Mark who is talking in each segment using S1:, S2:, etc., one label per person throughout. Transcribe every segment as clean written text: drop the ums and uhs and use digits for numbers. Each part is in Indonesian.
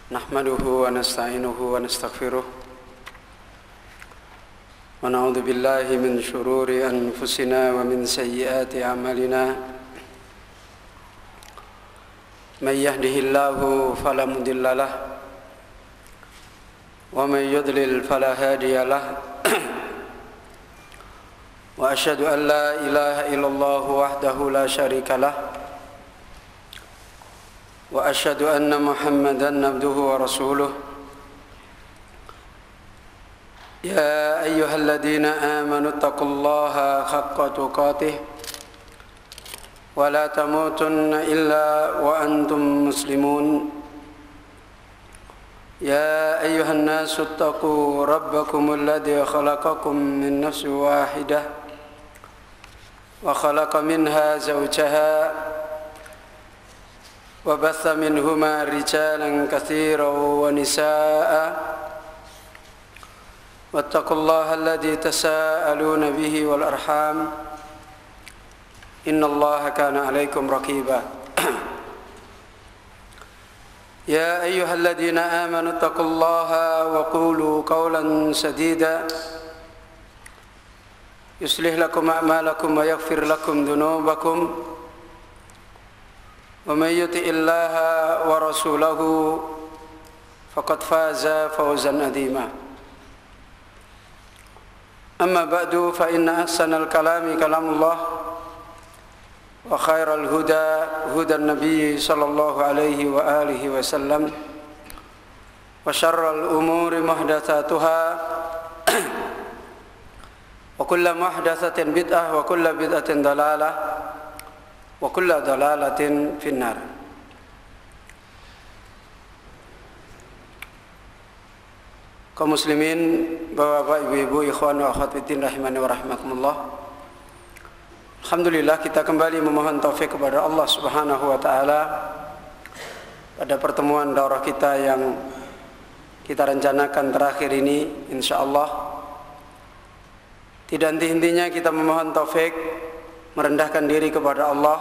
S1: Nahmaduhu wa nasta'inuhu wa nastaghfiruh wa na'udzu billahi min shururi anfusina wa min sayyiati a'malina may yahdihillahu fala mudilla lahu wa may yudlil fala hadiya lahu wa asyhadu an la ilaha illallah wahdahu la syarika lahu wa asyhadu anna Muhammadan abduhu wa rasuluh ya ayyuhalladzina amanu taqullaha haqqa tuqatih wa la tamutunna illa wa antum muslimun ya ayyuhan nasu taqu rabbakumul ladzi khalaqakum min nafsin wahidah wa khalaqa minha zawjaha وبث منهما رجالا كثيرا ونساء واتقوا الله الذي تساءلون به والأرحام إن الله كان عليكم رقيبا يا أيها الذين آمنوا اتقوا الله وقولوا قولا سديدا يصلح لكم أعمالكم ويغفر لكم ذنوبكم ومن يطع الله ورسوله فقد فاز فوزا عظيما أما بعد فإن أحسن الكلام كلام الله وخير الهدى هدى النبي صلى الله عليه وآله وسلم وشر الأمور محدثاتها وكل محدثة بدعة وكل بدعة ضلالة wa kullu dhalalatin finnar. Kaum muslimin, bapak-bapak, ibu-ibu, ikhwan wa akhwat fillah rahimani wa rahmakumullah. Alhamdulillah, kita kembali memohon taufik kepada Allah Subhanahu wa taala pada pertemuan daurah kita yang kita rencanakan terakhir ini, insyaallah. Tidak henti-hentinya kita memohon taufik, merendahkan diri kepada Allah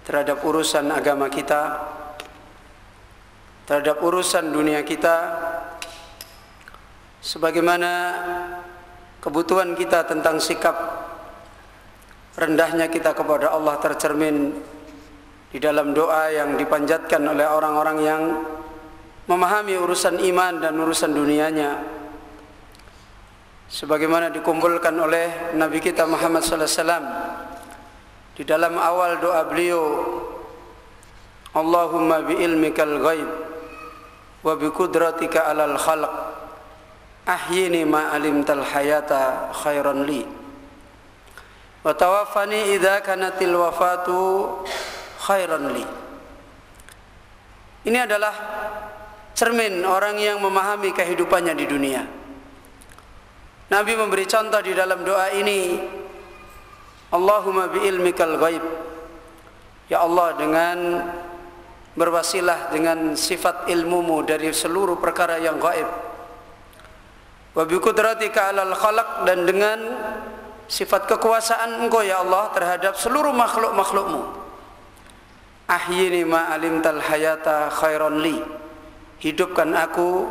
S1: terhadap urusan agama kita, terhadap urusan dunia kita, sebagaimana kebutuhan kita tentang sikap rendahnya kita kepada Allah tercermin di dalam doa yang dipanjatkan oleh orang-orang yang memahami urusan iman dan urusan dunianya, sebagaimana dikumpulkan oleh Nabi kita Muhammad sallallahu alaihi wasallam di dalam awal doa beliau, Allahumma bi ilmikal ghaib wa bi qudratika alal khalq ahyini ma alimtal hayata khairan li wa tawaffani idza kanatil wafatu khairan li. Ini adalah cermin orang yang memahami kehidupannya di dunia. Nabi memberi contoh di dalam doa ini, Allahumma bi ilmikal ghaib, ya Allah, dengan berwasilah dengan sifat ilmumu dari seluruh perkara yang gaib, wa bi qudratika alal khalaq, dan dengan sifat kekuasaan engkau ya Allah terhadap seluruh makhluk-makhlukmu, ahyini ma alimtal hayata khairan li, hidupkan aku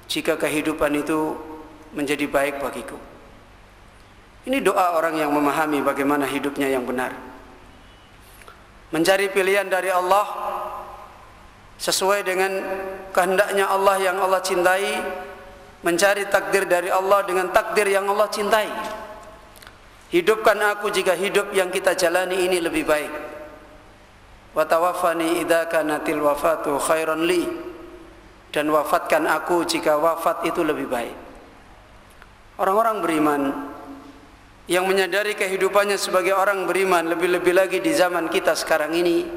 S1: jika kehidupan itu menjadi baik bagiku. Ini doa orang yang memahami bagaimana hidupnya yang benar, mencari pilihan dari Allah sesuai dengan kehendaknya Allah yang Allah cintai, mencari takdir dari Allah dengan takdir yang Allah cintai. Hidupkan aku jika hidup yang kita jalani ini lebih baik, wa tawaffani idza kanatil wafatu khairan li, dan wafatkan aku jika wafat itu lebih baik. Orang-orang beriman yang menyadari kehidupannya sebagai orang beriman, lebih-lebih lagi di zaman kita sekarang ini,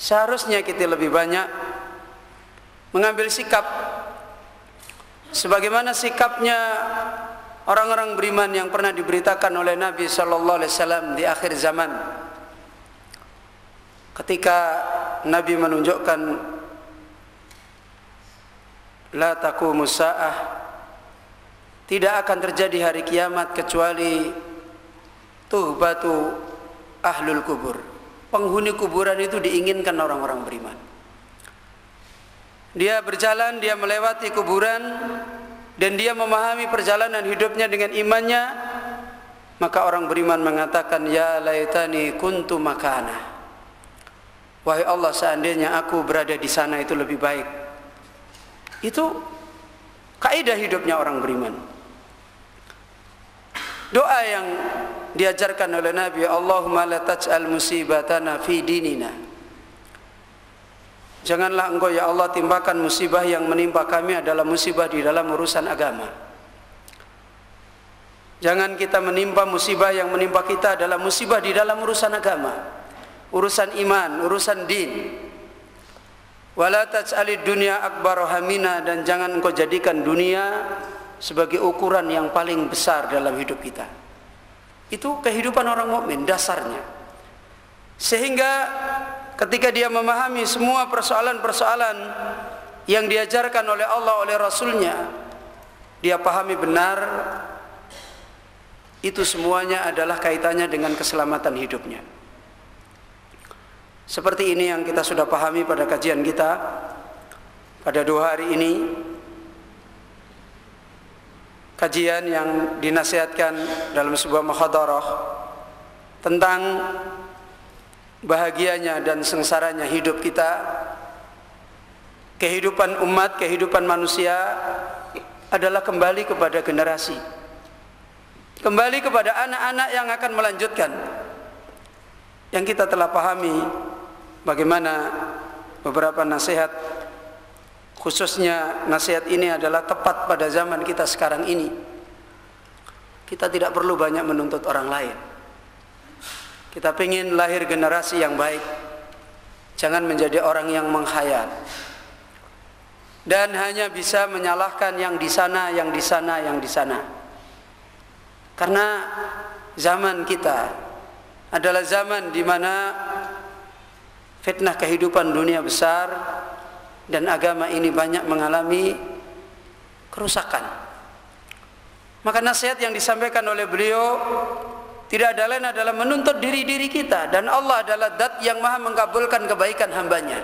S1: seharusnya kita lebih banyak mengambil sikap sebagaimana sikapnya orang-orang beriman yang pernah diberitakan oleh Nabi sallallahu alaihi wasallam di akhir zaman, ketika Nabi menunjukkan la taqumus saah, tidak akan terjadi hari kiamat kecuali tuhbatu ahlul kubur, penghuni kuburan itu diinginkan orang-orang beriman. dia berjalan, dia melewati kuburan, dan dia memahami perjalanan hidupnya dengan imannya, maka orang beriman mengatakan, ya laitani kuntu makana, wahai Allah, seandainya aku berada di sana itu lebih baik. Itu kaidah hidupnya orang beriman. Doa yang diajarkan oleh Nabi, Allahumma la taj'al musibatana fi dinina, janganlah engkau ya Allah timpakan musibah yang menimpa kami adalah musibah di dalam urusan agama. Jangan kita menimpa musibah yang menimpa kita adalah musibah di dalam urusan agama, urusan iman, urusan din. Wala taj'alid dunya akbar hamina, dan jangan engkau jadikan dunia sebagai ukuran yang paling besar dalam hidup kita. Itu kehidupan orang mukmin dasarnya. Sehingga ketika dia memahami semua persoalan-persoalan yang diajarkan oleh Allah, oleh Rasulnya, dia pahami benar itu semuanya adalah kaitannya dengan keselamatan hidupnya. Seperti ini yang kita sudah pahami pada kajian kita pada 2 hari ini. Kajian yang dinasihatkan dalam sebuah muhadarah tentang bahagianya dan sengsaranya hidup kita. Kehidupan umat, kehidupan manusia adalah kembali kepada generasi, kembali kepada anak-anak yang akan melanjutkan. Yang kita telah pahami bagaimana beberapa nasihat, khususnya nasihat ini adalah tepat pada zaman kita sekarang ini. Kita tidak perlu banyak menuntut orang lain. Kita ingin lahir generasi yang baik. Jangan menjadi orang yang menghayal dan hanya bisa menyalahkan yang di sana, yang di sana, yang di sana. Karena zaman kita adalah zaman di mana fitnah kehidupan dunia besar dan agama ini banyak mengalami kerusakan. Maka nasihat yang disampaikan oleh beliau tidak ada lain adalah menuntut diri-diri kita, dan Allah adalah zat yang maha mengabulkan kebaikan hambanya.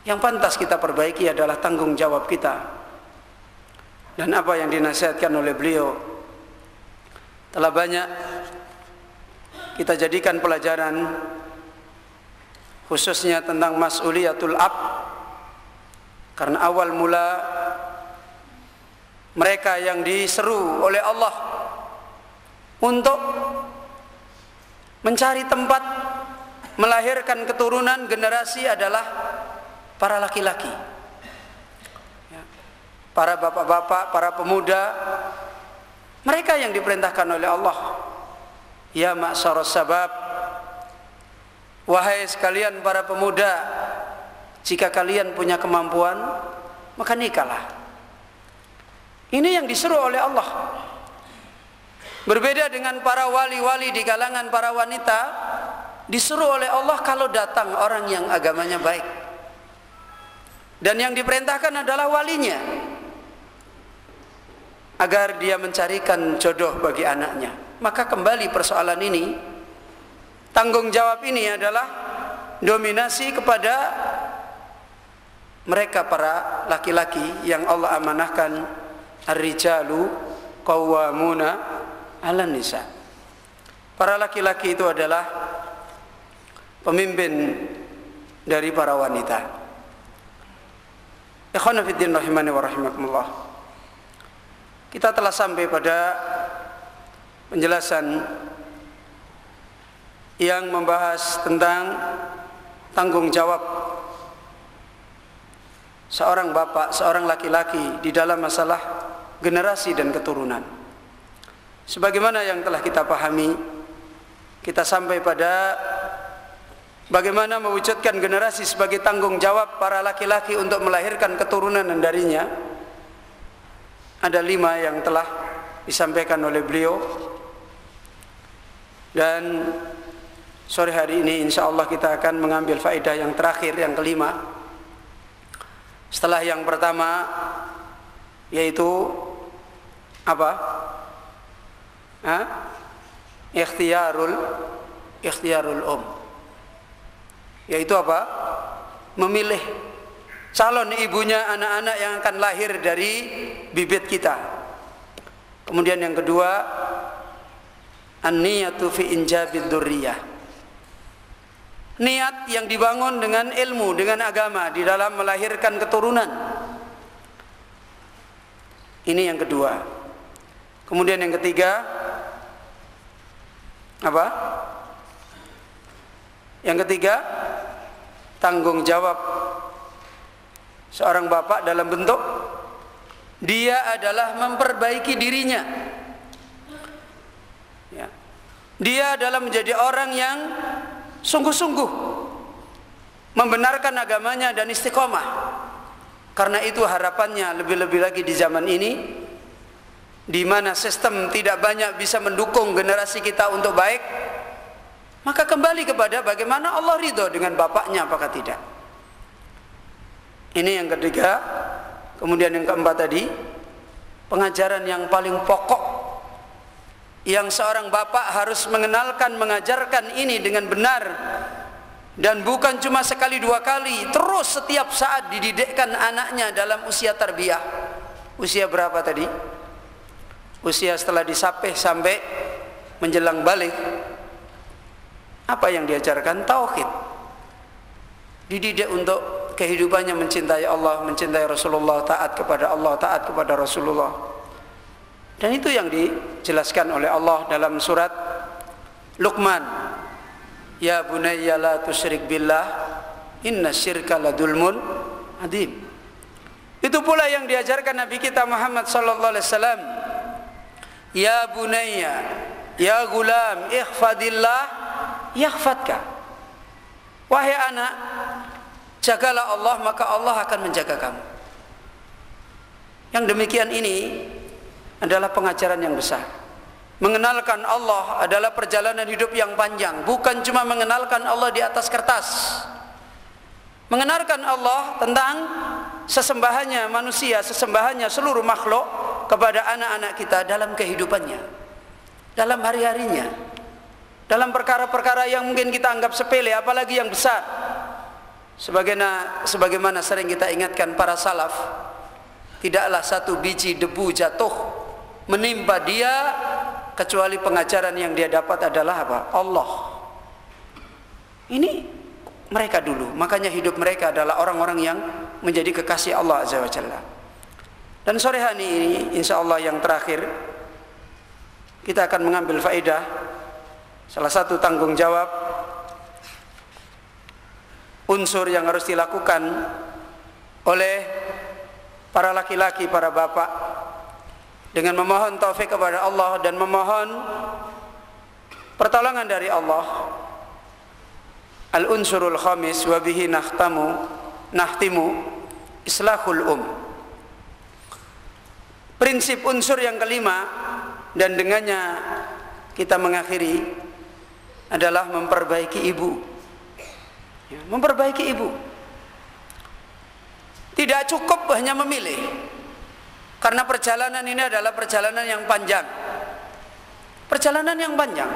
S1: Yang pantas kita perbaiki adalah tanggung jawab kita. Dan apa yang dinasihatkan oleh beliau telah banyak kita jadikan pelajaran, khususnya tentang mas'uliyatul abd. Karena awal mula mereka yang diseru oleh Allah untuk mencari tempat melahirkan keturunan generasi adalah para laki-laki, para bapak-bapak, para pemuda. Mereka yang diperintahkan oleh Allah, ya ma'syaras sabab, wahai sekalian para pemuda, jika kalian punya kemampuan maka nikahlah. Ini yang disuruh oleh Allah. Berbeda dengan para wali-wali di kalangan para wanita, disuruh oleh Allah kalau datang orang yang agamanya baik, dan yang diperintahkan adalah walinya agar dia mencarikan jodoh bagi anaknya. Maka kembali persoalan ini, tanggung jawab ini adalah dominasi kepada mereka para laki-laki yang Allah amanahkan, ar-rijalu qawwamuna 'alan nisa. Para laki-laki itu adalah pemimpin dari para wanita. Ikhwana fiddin rahimani wa rahimakumullah. Kita telah sampai pada penjelasan yang membahas tentang tanggung jawab seorang bapak, seorang laki-laki di dalam masalah generasi dan keturunan. Sebagaimana yang telah kita pahami, kita sampai pada bagaimana mewujudkan generasi sebagai tanggung jawab para laki-laki untuk melahirkan keturunan darinya. Ada 5 yang telah disampaikan oleh beliau, dan sore hari ini insya Allah kita akan mengambil faedah yang terakhir, yang kelima. Setelah yang pertama, yaitu apa? Ikhtiyarul yaitu apa? Memilih calon ibunya anak-anak yang akan lahir dari bibit kita. Kemudian yang kedua, an-niyatu fi injabid dzurriyyah. Niat yang dibangun dengan ilmu, dengan agama di dalam melahirkan keturunan. Ini yang kedua. Kemudian yang ketiga, apa? Yang ketiga, tanggung jawab seorang bapak dalam bentuk dia adalah memperbaiki dirinya. Ya. Dia adalah menjadi orang yang sungguh-sungguh membenarkan agamanya dan istiqomah. Karena itu harapannya lebih-lebih lagi di zaman ini, di mana sistem tidak banyak bisa mendukung generasi kita untuk baik, maka kembali kepada bagaimana Allah ridho dengan bapaknya apakah tidak. Ini yang ketiga. Kemudian yang keempat tadi, pengajaran yang paling pokok yang seorang bapak harus mengenalkan, mengajarkan ini dengan benar, dan bukan cuma sekali dua kali, terus setiap saat dididikkan anaknya dalam usia tarbiyah. Usia berapa tadi? Usia setelah disapih sampai menjelang balik. Apa yang diajarkan? Tauhid. Dididik untuk kehidupannya mencintai Allah, mencintai Rasulullah, taat kepada Allah, taat kepada Rasulullah. Dan itu yang dijelaskan oleh Allah dalam surat Luqman. Ya bunayya la tusyrik billah, inna syirka la dzulmun adzim. Itu pula yang diajarkan Nabi kita Muhammad sallallahu alaihi wasallam. Ya bunayya, ya gulam, ihfadillah yahfadka. Wahai anak, jagalah Allah, maka Allah akan menjaga kamu. Yang demikian ini adalah pengajaran yang besar. Mengenalkan Allah adalah perjalanan hidup yang panjang, bukan cuma mengenalkan Allah di atas kertas. Mengenalkan Allah tentang sesembahannya manusia, sesembahannya seluruh makhluk kepada anak-anak kita dalam kehidupannya, dalam hari-harinya, dalam perkara-perkara yang mungkin kita anggap sepele, apalagi yang besar. Sebagaimana sering kita ingatkan para salaf, tidaklah satu biji debu jatuh menimpa dia kecuali pengajaran yang dia dapat adalah apa? Allah. Ini mereka dulu, makanya hidup mereka adalah orang-orang yang menjadi kekasih Allah Azza wa Jalla. Dan sore hari ini insyaallah yang terakhir, kita akan mengambil faedah salah satu tanggung jawab unsur yang harus dilakukan oleh para laki-laki, para bapak, dengan memohon taufik kepada Allah dan memohon pertolongan dari Allah. Al-unsurul khamis wa bihi nahtimu islahul Prinsip unsur yang kelima dan dengannya kita mengakhiri adalah memperbaiki ibu. Memperbaiki ibu. Tidak cukup hanya memilih, karena perjalanan ini adalah perjalanan yang panjang. Perjalanan yang panjang.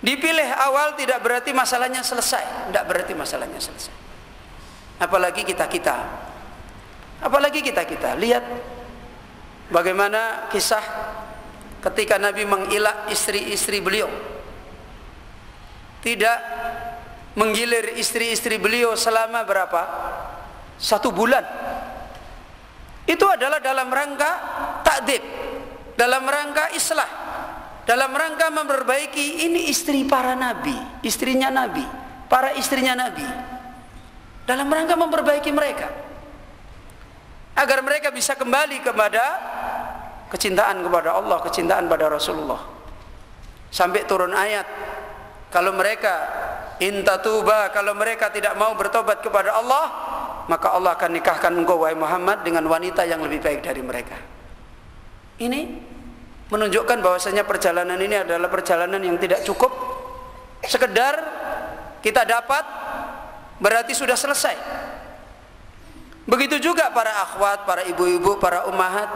S1: Dipilih awal tidak berarti masalahnya selesai. Tidak berarti masalahnya selesai. Apalagi kita-kita. Apalagi kita-kita. Lihat bagaimana kisah ketika Nabi mengilak istri-istri beliau. Tidak menggilir istri-istri beliau selama berapa? 1 bulan. Itu adalah dalam rangka ta'dib, dalam rangka islah, dalam rangka memperbaiki. Ini istri para nabi, istrinya nabi, para istrinya nabi, dalam rangka memperbaiki mereka agar mereka bisa kembali kepada kecintaan kepada Allah, kecintaan pada Rasulullah. Sampai turun ayat, kalau mereka intatuba, kalau mereka tidak mau bertobat kepada Allah, maka Allah akan nikahkan engkau wahai Muhammad dengan wanita yang lebih baik dari mereka. Ini menunjukkan bahwasanya perjalanan ini adalah perjalanan yang tidak cukup sekedar kita dapat berarti sudah selesai. Begitu juga para akhwat, para ibu-ibu, para ummahat.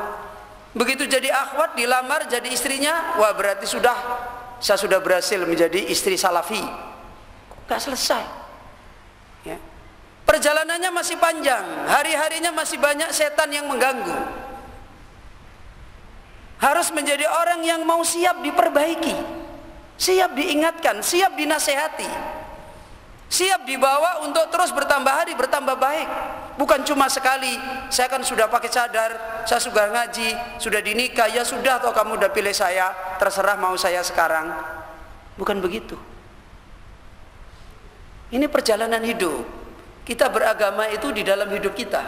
S1: Begitu jadi akhwat, dilamar jadi istrinya, wah berarti saya sudah berhasil menjadi istri salafi. Gak selesai. Ya. perjalanannya masih panjang, hari-harinya masih banyak setan yang mengganggu. Harus menjadi orang yang mau siap diperbaiki, siap diingatkan, siap dinasehati, siap dibawa untuk terus bertambah hari, bertambah baik. Bukan cuma sekali, saya kan sudah pakai cadar, saya sudah ngaji, sudah dinikah, ya sudah toh kamu udah pilih saya, terserah mau saya sekarang. Bukan begitu. Ini perjalanan hidup. Kita beragama itu di dalam hidup kita.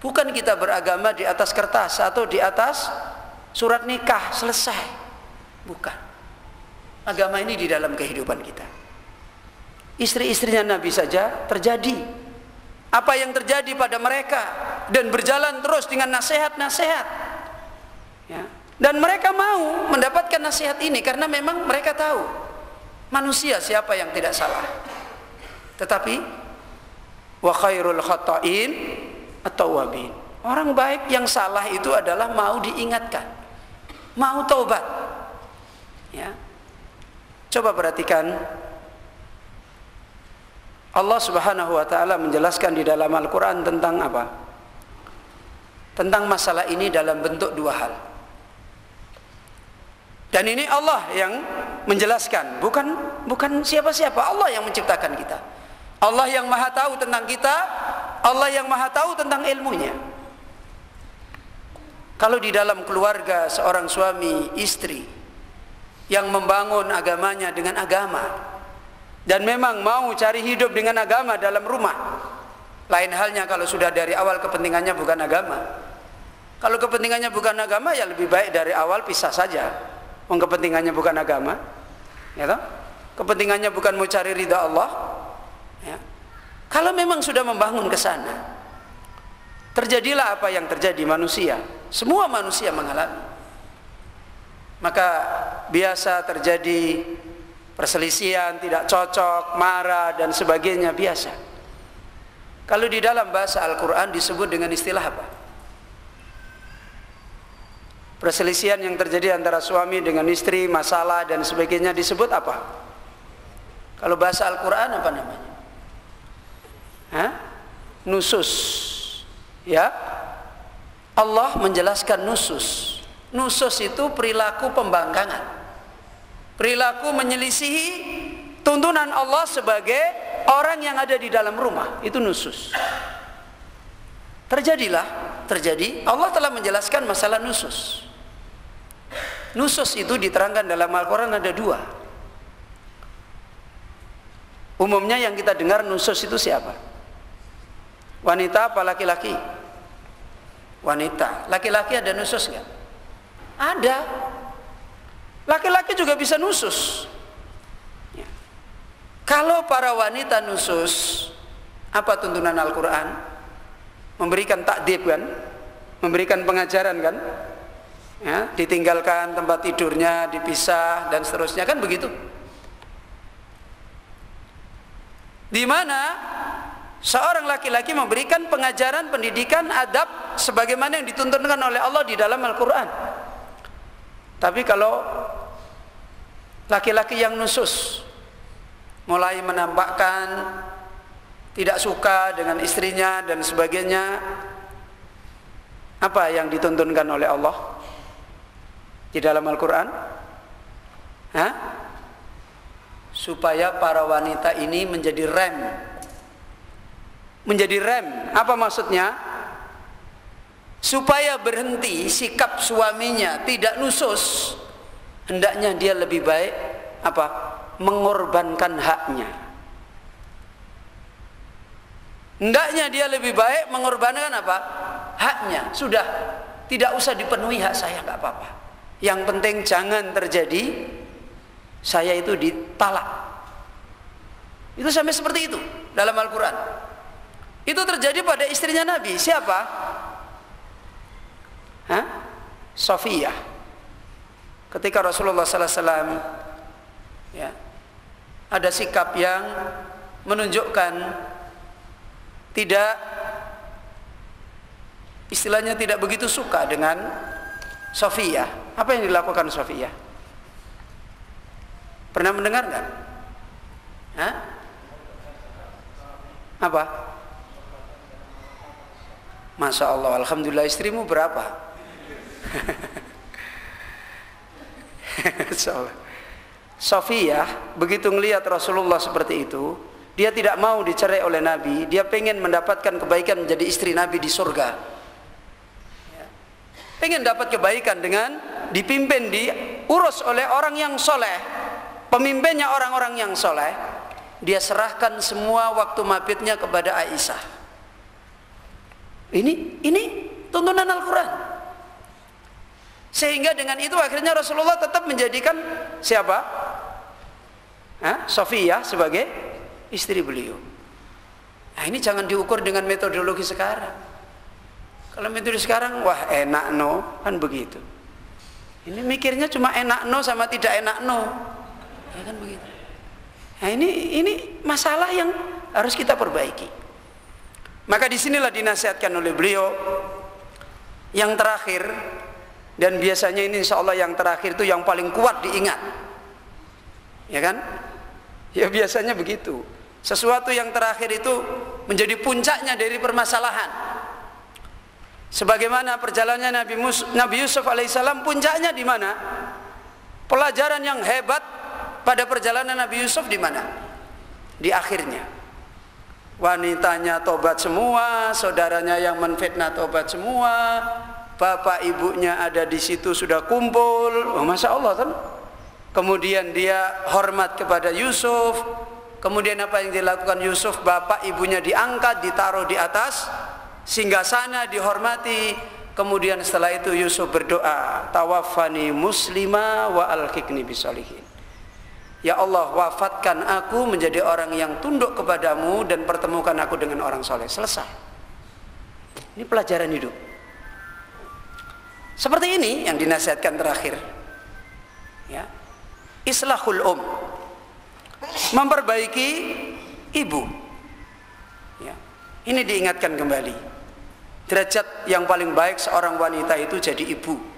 S1: Bukan kita beragama di atas kertas atau di atas surat nikah selesai. Bukan. Agama ini di dalam kehidupan kita. Istri-istrinya Nabi saja terjadi apa yang terjadi pada mereka, dan berjalan terus dengan nasihat-nasihat, ya. Dan mereka mau mendapatkan nasihat ini karena memang mereka tahu manusia siapa yang tidak salah. Tetapi wa khairul khata'in at-tawwabin. Orang baik yang salah itu adalah mau diingatkan, mau taubat. Ya. Coba perhatikan, Allah Subhanahu wa taala menjelaskan di dalam Al-Qur'an tentang apa? Tentang masalah ini dalam bentuk dua hal. Dan ini Allah yang menjelaskan, bukan siapa-siapa. Allah yang menciptakan kita. Allah yang Maha tahu tentang kita, Allah yang Maha tahu tentang ilmunya. Kalau di dalam keluarga seorang suami istri yang membangun agamanya dengan agama, dan memang mau cari hidup dengan agama dalam rumah, lain halnya kalau sudah dari awal kepentingannya bukan agama. Kalau kepentingannya bukan agama, ya lebih baik dari awal pisah saja. Kepentingannya bukan agama, ya toh? Kepentingannya bukan mau cari ridha Allah, ya. Kalau memang sudah membangun ke sana, terjadilah apa yang terjadi manusia. Semua manusia mengalami. Maka biasa terjadi perselisihan, tidak cocok, marah dan sebagainya, biasa. Kalau di dalam bahasa Al-Quran disebut dengan istilah apa? Perselisihan yang terjadi antara suami dengan istri, masalah dan sebagainya disebut apa? Kalau bahasa Al-Quran apa namanya? Nusus. Ya, Allah menjelaskan nusus. Nusus itu perilaku pembangkangan, perilaku menyelisihi tuntunan Allah sebagai orang yang ada di dalam rumah. Itu nusus. Terjadi, Allah telah menjelaskan masalah nusus. Nusus itu diterangkan dalam Al-Quran ada dua. Umumnya yang kita dengar nusus itu siapa? Wanita apa laki-laki? Wanita. Laki-laki ada nusus nggak? Ada. Laki-laki juga bisa nusus. Ya. Kalau para wanita nusus, apa tuntunan Al-Quran? Memberikan takdib kan? Memberikan pengajaran kan? Ya, ditinggalkan tempat tidurnya, dipisah dan seterusnya, kan begitu? Di mana seorang laki-laki memberikan pengajaran, pendidikan, adab sebagaimana yang dituntunkan oleh Allah di dalam Al-Quran. Tapi kalau laki-laki yang nusus, mulai menampakkan tidak suka dengan istrinya dan sebagainya, apa yang dituntunkan oleh Allah di dalam Al-Quran? Supaya para wanita ini menjadi rem. Menjadi rem, apa maksudnya? Supaya berhenti sikap suaminya tidak nusus, hendaknya dia lebih baik apa? Mengorbankan haknya. Hendaknya dia lebih baik mengorbankan apa? Haknya. Sudah, tidak usah dipenuhi hak saya, nggak apa-apa. Yang penting jangan terjadi saya itu ditalak. Itu sampai seperti itu dalam Al-Quran. Itu terjadi pada istrinya Nabi. Siapa? Sofiyah. Ketika Rasulullah SAW ya, ada sikap yang menunjukkan tidak, istilahnya tidak begitu suka dengan Sofiyah. Apa yang dilakukan Sofiyah? Pernah mendengar nggak? Apa? Masya Allah, alhamdulillah. Istrimu berapa? Sofiyah begitu ngelihat Rasulullah seperti itu, dia tidak mau dicerai oleh Nabi. Dia pengen mendapatkan kebaikan menjadi istri Nabi di surga. Pengen dapat kebaikan dengan dipimpin, diurus oleh orang yang soleh, pemimpinnya orang-orang yang soleh. Dia serahkan semua waktu mabitnya kepada Aisyah. Ini tuntunan Al-Quran. Sehingga dengan itu akhirnya Rasulullah tetap menjadikan siapa? Sofiyah sebagai istri beliau. Nah, ini jangan diukur dengan metodologi sekarang. Kalau metode sekarang, wah enak no, kan begitu. Ini mikirnya cuma enak no sama tidak enak no, ya kan begitu. Nah, ini masalah yang harus kita perbaiki. Maka disinilah dinasihatkan oleh beliau yang terakhir, dan biasanya ini insya Allah yang terakhir itu yang paling kuat diingat, ya kan? Ya biasanya begitu. Sesuatu yang terakhir itu menjadi puncaknya dari permasalahan. Sebagaimana perjalanannya Nabi Yusuf alaihissalam, puncaknya di mana? Pelajaran yang hebat pada perjalanan Nabi Yusuf di mana? Di akhirnya. Wanitanya tobat semua, saudaranya yang menfitnah tobat semua, bapak ibunya ada di situ sudah kumpul. Oh, Masya Allah kan? Kemudian dia hormat kepada Yusuf. Kemudian apa yang dilakukan Yusuf? Bapak ibunya diangkat, ditaruh di atas singgasana, dihormati. Kemudian setelah itu Yusuf berdoa, tawaffani muslima wa alhiqni bisolihin. Ya Allah, wafatkan aku menjadi orang yang tunduk kepadamu dan pertemukan aku dengan orang soleh. Selesai. Ini pelajaran hidup. Seperti ini yang dinasihatkan terakhir. Ya. Islahul memperbaiki ibu. Ya. Ini diingatkan kembali. Derajat yang paling baik seorang wanita itu jadi ibu.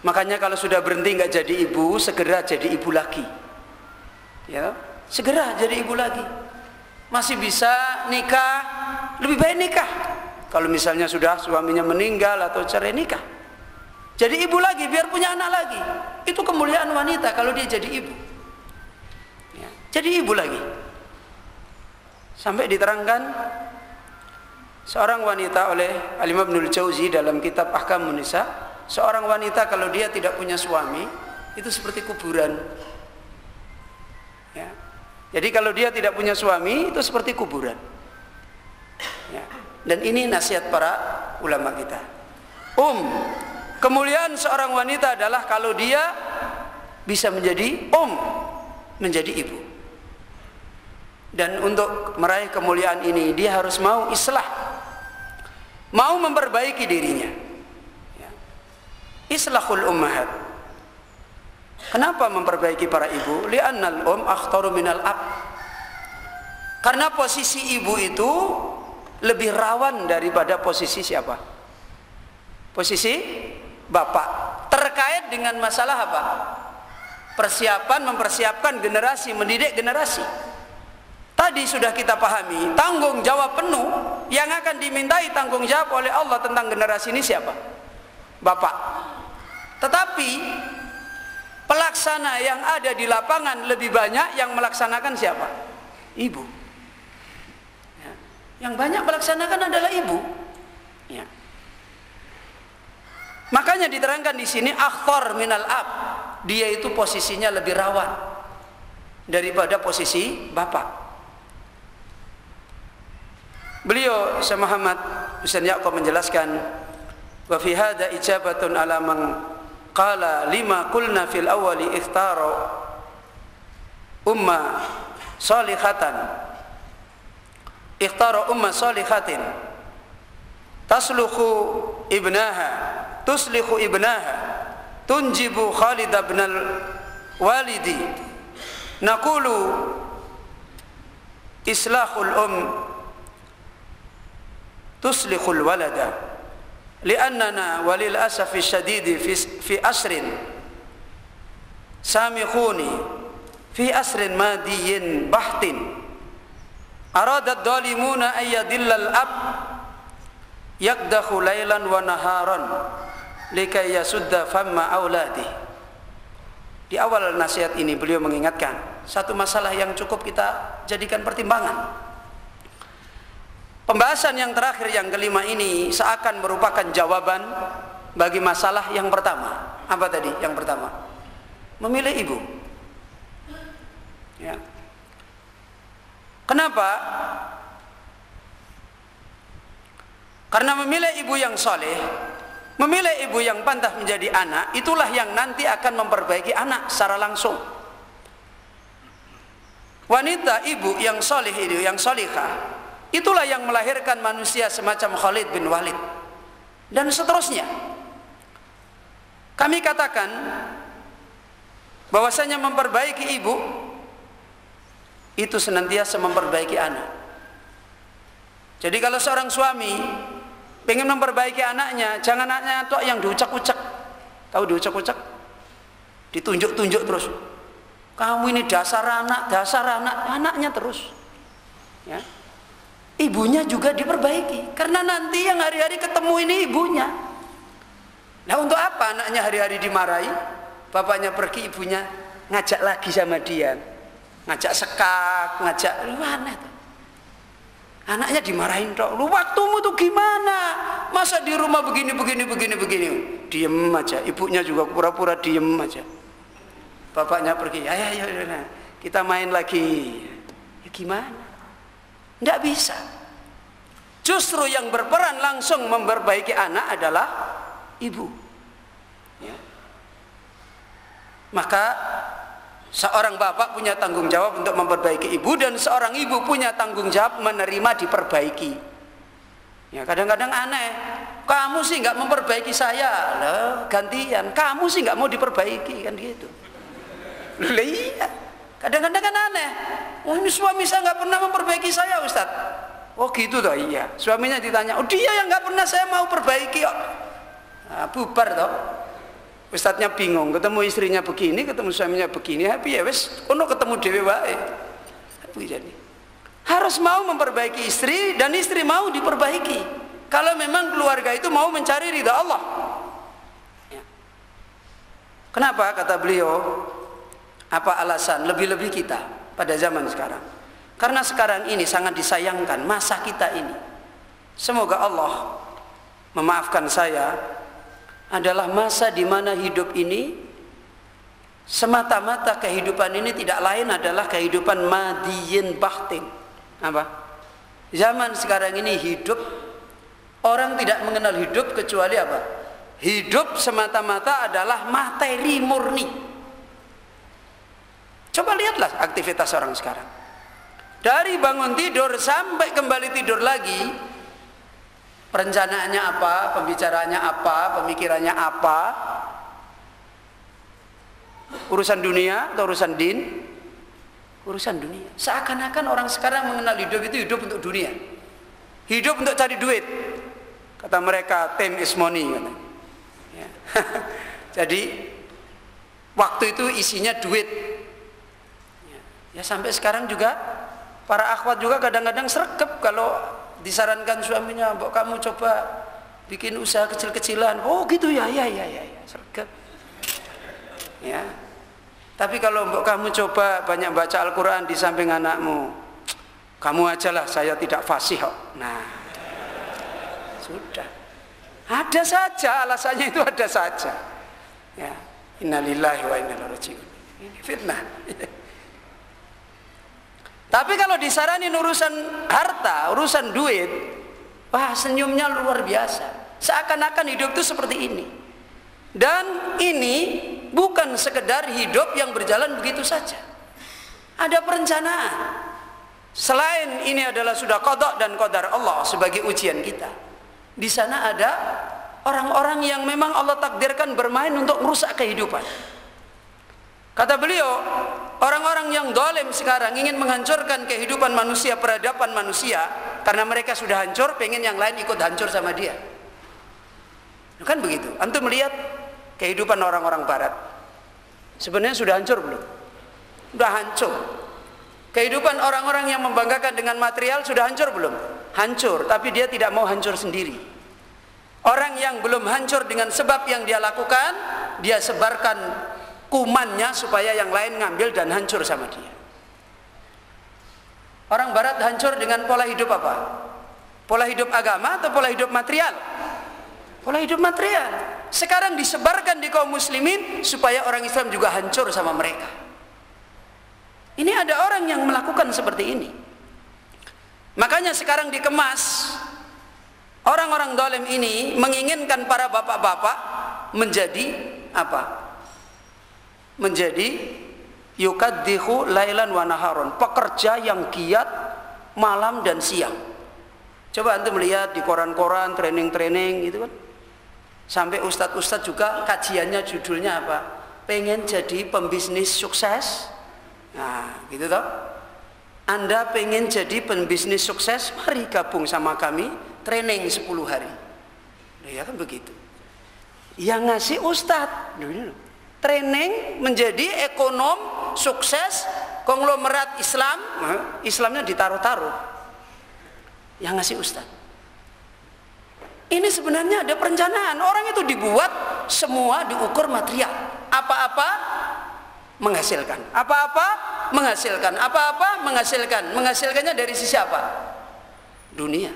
S1: Makanya kalau sudah berhenti nggak jadi ibu, segera jadi ibu lagi. Ya, segera jadi ibu lagi. Masih bisa nikah, lebih baik nikah. Kalau misalnya sudah suaminya meninggal atau cerai, nikah. Jadi ibu lagi, biar punya anak lagi. Itu kemuliaan wanita kalau dia jadi ibu. Ya, jadi ibu lagi. Sampai diterangkan seorang wanita oleh Al-Imam Ibnul Jauzi dalam kitab Ahkamun Nisa. Seorang wanita kalau dia tidak punya suami itu seperti kuburan. Ya. Jadi kalau dia tidak punya suami itu seperti kuburan. Ya. Dan ini nasihat para ulama kita. Kemuliaan seorang wanita adalah kalau dia bisa menjadi menjadi ibu. Dan untuk meraih kemuliaan ini dia harus mau islah, mau memperbaiki dirinya. Islahul ummahat. Kenapa memperbaiki para ibu? Li'annal akhtaru minal ab. Karena posisi ibu itu lebih rawan daripada posisi siapa? Posisi bapak. Terkait dengan masalah apa? Mempersiapkan generasi, mendidik generasi. Tadi sudah kita pahami, tanggung jawab penuh yang akan dimintai tanggung jawab oleh Allah tentang generasi ini siapa? Bapak. Tetapi pelaksana yang ada di lapangan lebih banyak yang melaksanakan siapa? Ibu. Ya. Yang banyak melaksanakan adalah ibu. Ya. Makanya diterangkan di sini akhtar minal ab. Dia itu posisinya lebih rawan daripada posisi bapak. Beliau Syekh Muhammad Ustaz Ya'qub menjelaskan, wa fi hadza ijabatun ala man qala lima qulna fil awwali ikhtaru umma salihatan tuslihu ibnaha tunjibu Khalid ibn al-Walidi naqulu islahul tuslihul walada li'annana walil asafi syadidi fi asrin samikhuni fi asrin madiyin bahtin aradat dhalimuna ayyadillal ab yakdahu lailan wa naharan likai yasudda famma auladi. Di awal nasihat ini beliau mengingatkan satu masalah yang cukup kita jadikan pertimbangan. Pembahasan yang terakhir yang kelima ini seakan merupakan jawaban bagi masalah yang pertama. Apa tadi yang pertama? Memilih ibu. Ya. Kenapa? Karena memilih ibu yang soleh, memilih ibu yang pantas menjadi anak, itulah yang nanti akan memperbaiki anak secara langsung. Wanita ibu yang soleh itu, yang solihah, itulah yang melahirkan manusia semacam Khalid bin Walid dan seterusnya. Kami katakan bahwasanya memperbaiki ibu itu senantiasa memperbaiki anak. Jadi kalau seorang suami pengen memperbaiki anaknya, jangan anaknya tok yang diucek-ucek. Tahu diucek-ucek? Ditunjuk-tunjuk terus. Kamu ini dasar anak, anaknya terus. Ya. Ibunya juga diperbaiki, karena nanti yang hari-hari ketemu ini ibunya. Nah, untuk apa anaknya hari-hari dimarahi? Bapaknya pergi, ibunya ngajak lagi sama dia. Ngajak sekak, ngajak aneh tuh. Anaknya dimarahin tok. Lu waktumu tuh gimana? Masa di rumah begini. Diem aja. Ibunya juga pura-pura diem aja. Bapaknya pergi. Ayo, kita main lagi. Ya gimana? Nggak bisa. Justru yang berperan langsung memperbaiki anak adalah ibu. Ya. Maka seorang bapak punya tanggung jawab untuk memperbaiki ibu, dan seorang ibu punya tanggung jawab menerima diperbaiki. Ya, kadang-kadang aneh, kamu sih nggak memperbaiki saya, loh, gantian. Kamu sih nggak mau diperbaiki, kan gitu. Loh, iya. Kadang-kadang kan aneh. Oh, ini suami saya nggak pernah memperbaiki saya, Ustaz. Oh gitu toh, iya. Suaminya ditanya, oh dia yang nggak pernah saya mau perbaiki kok. Nah, bubar toh. Ustadznya bingung, ketemu istrinya begini, ketemu suaminya begini, tapi ya wes, ono ketemu dewe wae. Jadi harus mau memperbaiki istri, dan istri mau diperbaiki. Kalau memang keluarga itu mau mencari ridha Allah. Ya. Kenapa kata beliau? Apa alasan lebih-lebih kita pada zaman sekarang? Karena sekarang ini sangat disayangkan masa kita ini. Semoga Allah memaafkan saya, adalah masa di mana hidup ini semata-mata kehidupan ini tidak lain adalah kehidupan madiyin bahtin. Apa? Zaman sekarang ini hidup, orang tidak mengenal hidup kecuali apa? Hidup semata-mata adalah materi murni. Coba lihatlah aktivitas orang sekarang. Dari bangun tidur sampai kembali tidur lagi, perencanaannya apa, pembicaraannya apa, pemikirannya apa, urusan dunia atau urusan din? Urusan dunia. Seakan-akan orang sekarang mengenal hidup itu hidup untuk dunia, hidup untuk cari duit. Kata mereka, time is money. Ya. Jadi waktu itu isinya duit. Ya, sampai sekarang juga para akhwat juga kadang-kadang sregep kalau disarankan suaminya, "Mbok kamu coba bikin usaha kecil-kecilan." Oh gitu ya, ya, sregep. Ya. Tapi kalau mbok kamu coba banyak baca Al-Quran di samping anakmu, kamu ajalah, saya tidak fasih kok. Nah, sudah. Ada saja alasannya, itu ada saja. Ya, innalillahi wa inna ilaihi raji'un. Ini fitnah. Tapi kalau disaranin urusan harta, urusan duit, wah senyumnya luar biasa. Seakan-akan hidup itu seperti ini. Dan ini bukan sekedar hidup yang berjalan begitu saja. Ada perencanaan. Selain ini adalah sudah qada dan qadar Allah sebagai ujian kita. Di sana ada orang-orang yang memang Allah takdirkan bermain untuk merusak kehidupan. Kata beliau, orang-orang yang zalim sekarang ingin menghancurkan kehidupan manusia, peradaban manusia, karena mereka sudah hancur, pengen yang lain ikut hancur sama dia. Kan begitu. Antum melihat kehidupan orang-orang barat, sebenarnya sudah hancur belum? Sudah hancur. Kehidupan orang-orang yang membanggakan dengan material sudah hancur belum? Hancur, tapi dia tidak mau hancur sendiri. Orang yang belum hancur dengan sebab yang dia lakukan, dia sebarkan kumannya supaya yang lain ngambil dan hancur sama dia. Orang barat hancur dengan pola hidup apa? Pola hidup agama atau pola hidup material? Pola hidup material. Sekarang disebarkan di kaum muslimin supaya orang Islam juga hancur sama mereka. Ini ada orang yang melakukan seperti ini. Makanya sekarang dikemas. Orang-orang zalim ini menginginkan para bapak-bapak menjadi apa? Menjadi yukaddihu lailan wa naharon, pekerja yang giat malam dan siang. Coba antum melihat di koran-koran, training-training gitu kan. Sampai ustadz-ustadz juga kajiannya judulnya apa? Pengen jadi pembisnis sukses. Nah, gitu toh. Anda pengen jadi pembisnis sukses, mari gabung sama kami, training 10 hari. Ya kan begitu. Yang ngasih ustadz, training menjadi ekonom sukses konglomerat Islam, Islamnya ditaruh-taruh. Yang ngasih ustadz. Ini sebenarnya ada perencanaan. Orang itu dibuat semua diukur material. Apa-apa menghasilkan, apa-apa menghasilkan, apa-apa menghasilkan. Menghasilkannya dari sisi apa? Dunia.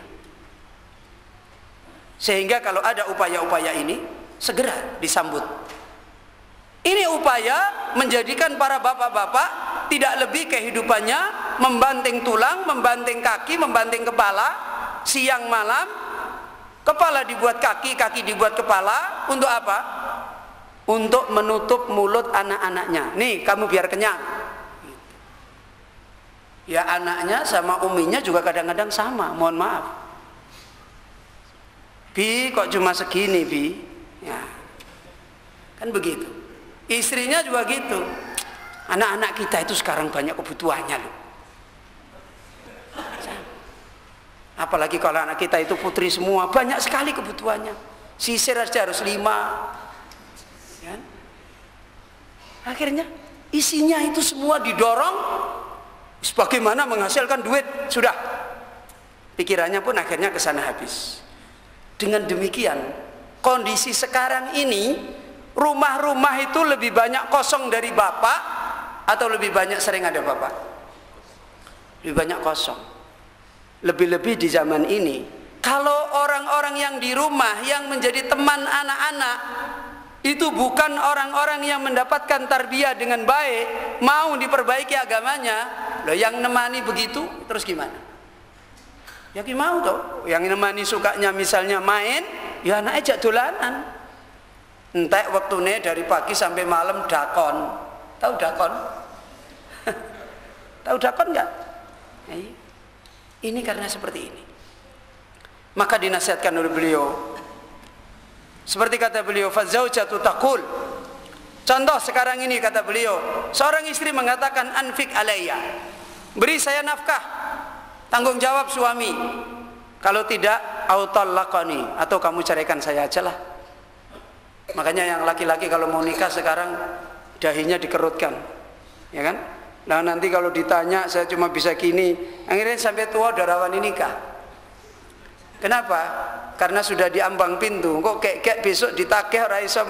S1: Sehingga kalau ada upaya-upaya ini segera disambut. Ini upaya menjadikan para bapak-bapak tidak lebih kehidupannya membanting tulang, membanting kaki, membanting kepala siang malam. Kepala dibuat kaki, kaki dibuat kepala. Untuk apa? Untuk menutup mulut anak-anaknya. Nih, kamu biar kenyang. Ya anaknya sama uminya juga kadang-kadang sama. Mohon maaf. Bi, kok cuma segini, Bi? Ya. Kan begitu. Istrinya juga gitu. Anak-anak kita itu sekarang banyak kebutuhannya loh. Apalagi kalau anak kita itu putri semua, banyak sekali kebutuhannya. Sisir aja harus 5. Ya. Akhirnya isinya itu semua didorong bagaimana menghasilkan duit. Sudah. Pikirannya pun akhirnya ke sana habis. Dengan demikian, kondisi sekarang ini, rumah-rumah itu lebih banyak kosong dari bapak atau lebih banyak sering ada bapak? Lebih banyak kosong. Lebih-lebih di zaman ini, kalau orang-orang yang di rumah yang menjadi teman anak-anak itu bukan orang-orang yang mendapatkan tarbiyah dengan baik, mau diperbaiki agamanya, loh yang nemani begitu terus gimana? Ya gimana tuh? Yang nemani sukanya misalnya main, ya anak ajak dolanan. Entek waktunya dari pagi sampai malam dakon. Tahu dakon? Tahu dakon enggak? Ini karena seperti ini. Maka dinasihatkan oleh beliau. Seperti kata beliau, fazaujatu taqul. Contoh sekarang ini kata beliau, seorang istri mengatakan anfik alayya. Beri saya nafkah. Tanggung jawab suami. Kalau tidak, autallaqani, atau kamu ceraikan saya ajalah. Makanya yang laki-laki kalau mau nikah sekarang dahinya dikerutkan. Ya kan? Nah nanti kalau ditanya saya cuma bisa gini, akhirnya sampai tua udah rawan nikah. Kenapa? Karena sudah diambang pintu. Kok kayak besok ditagih ora iso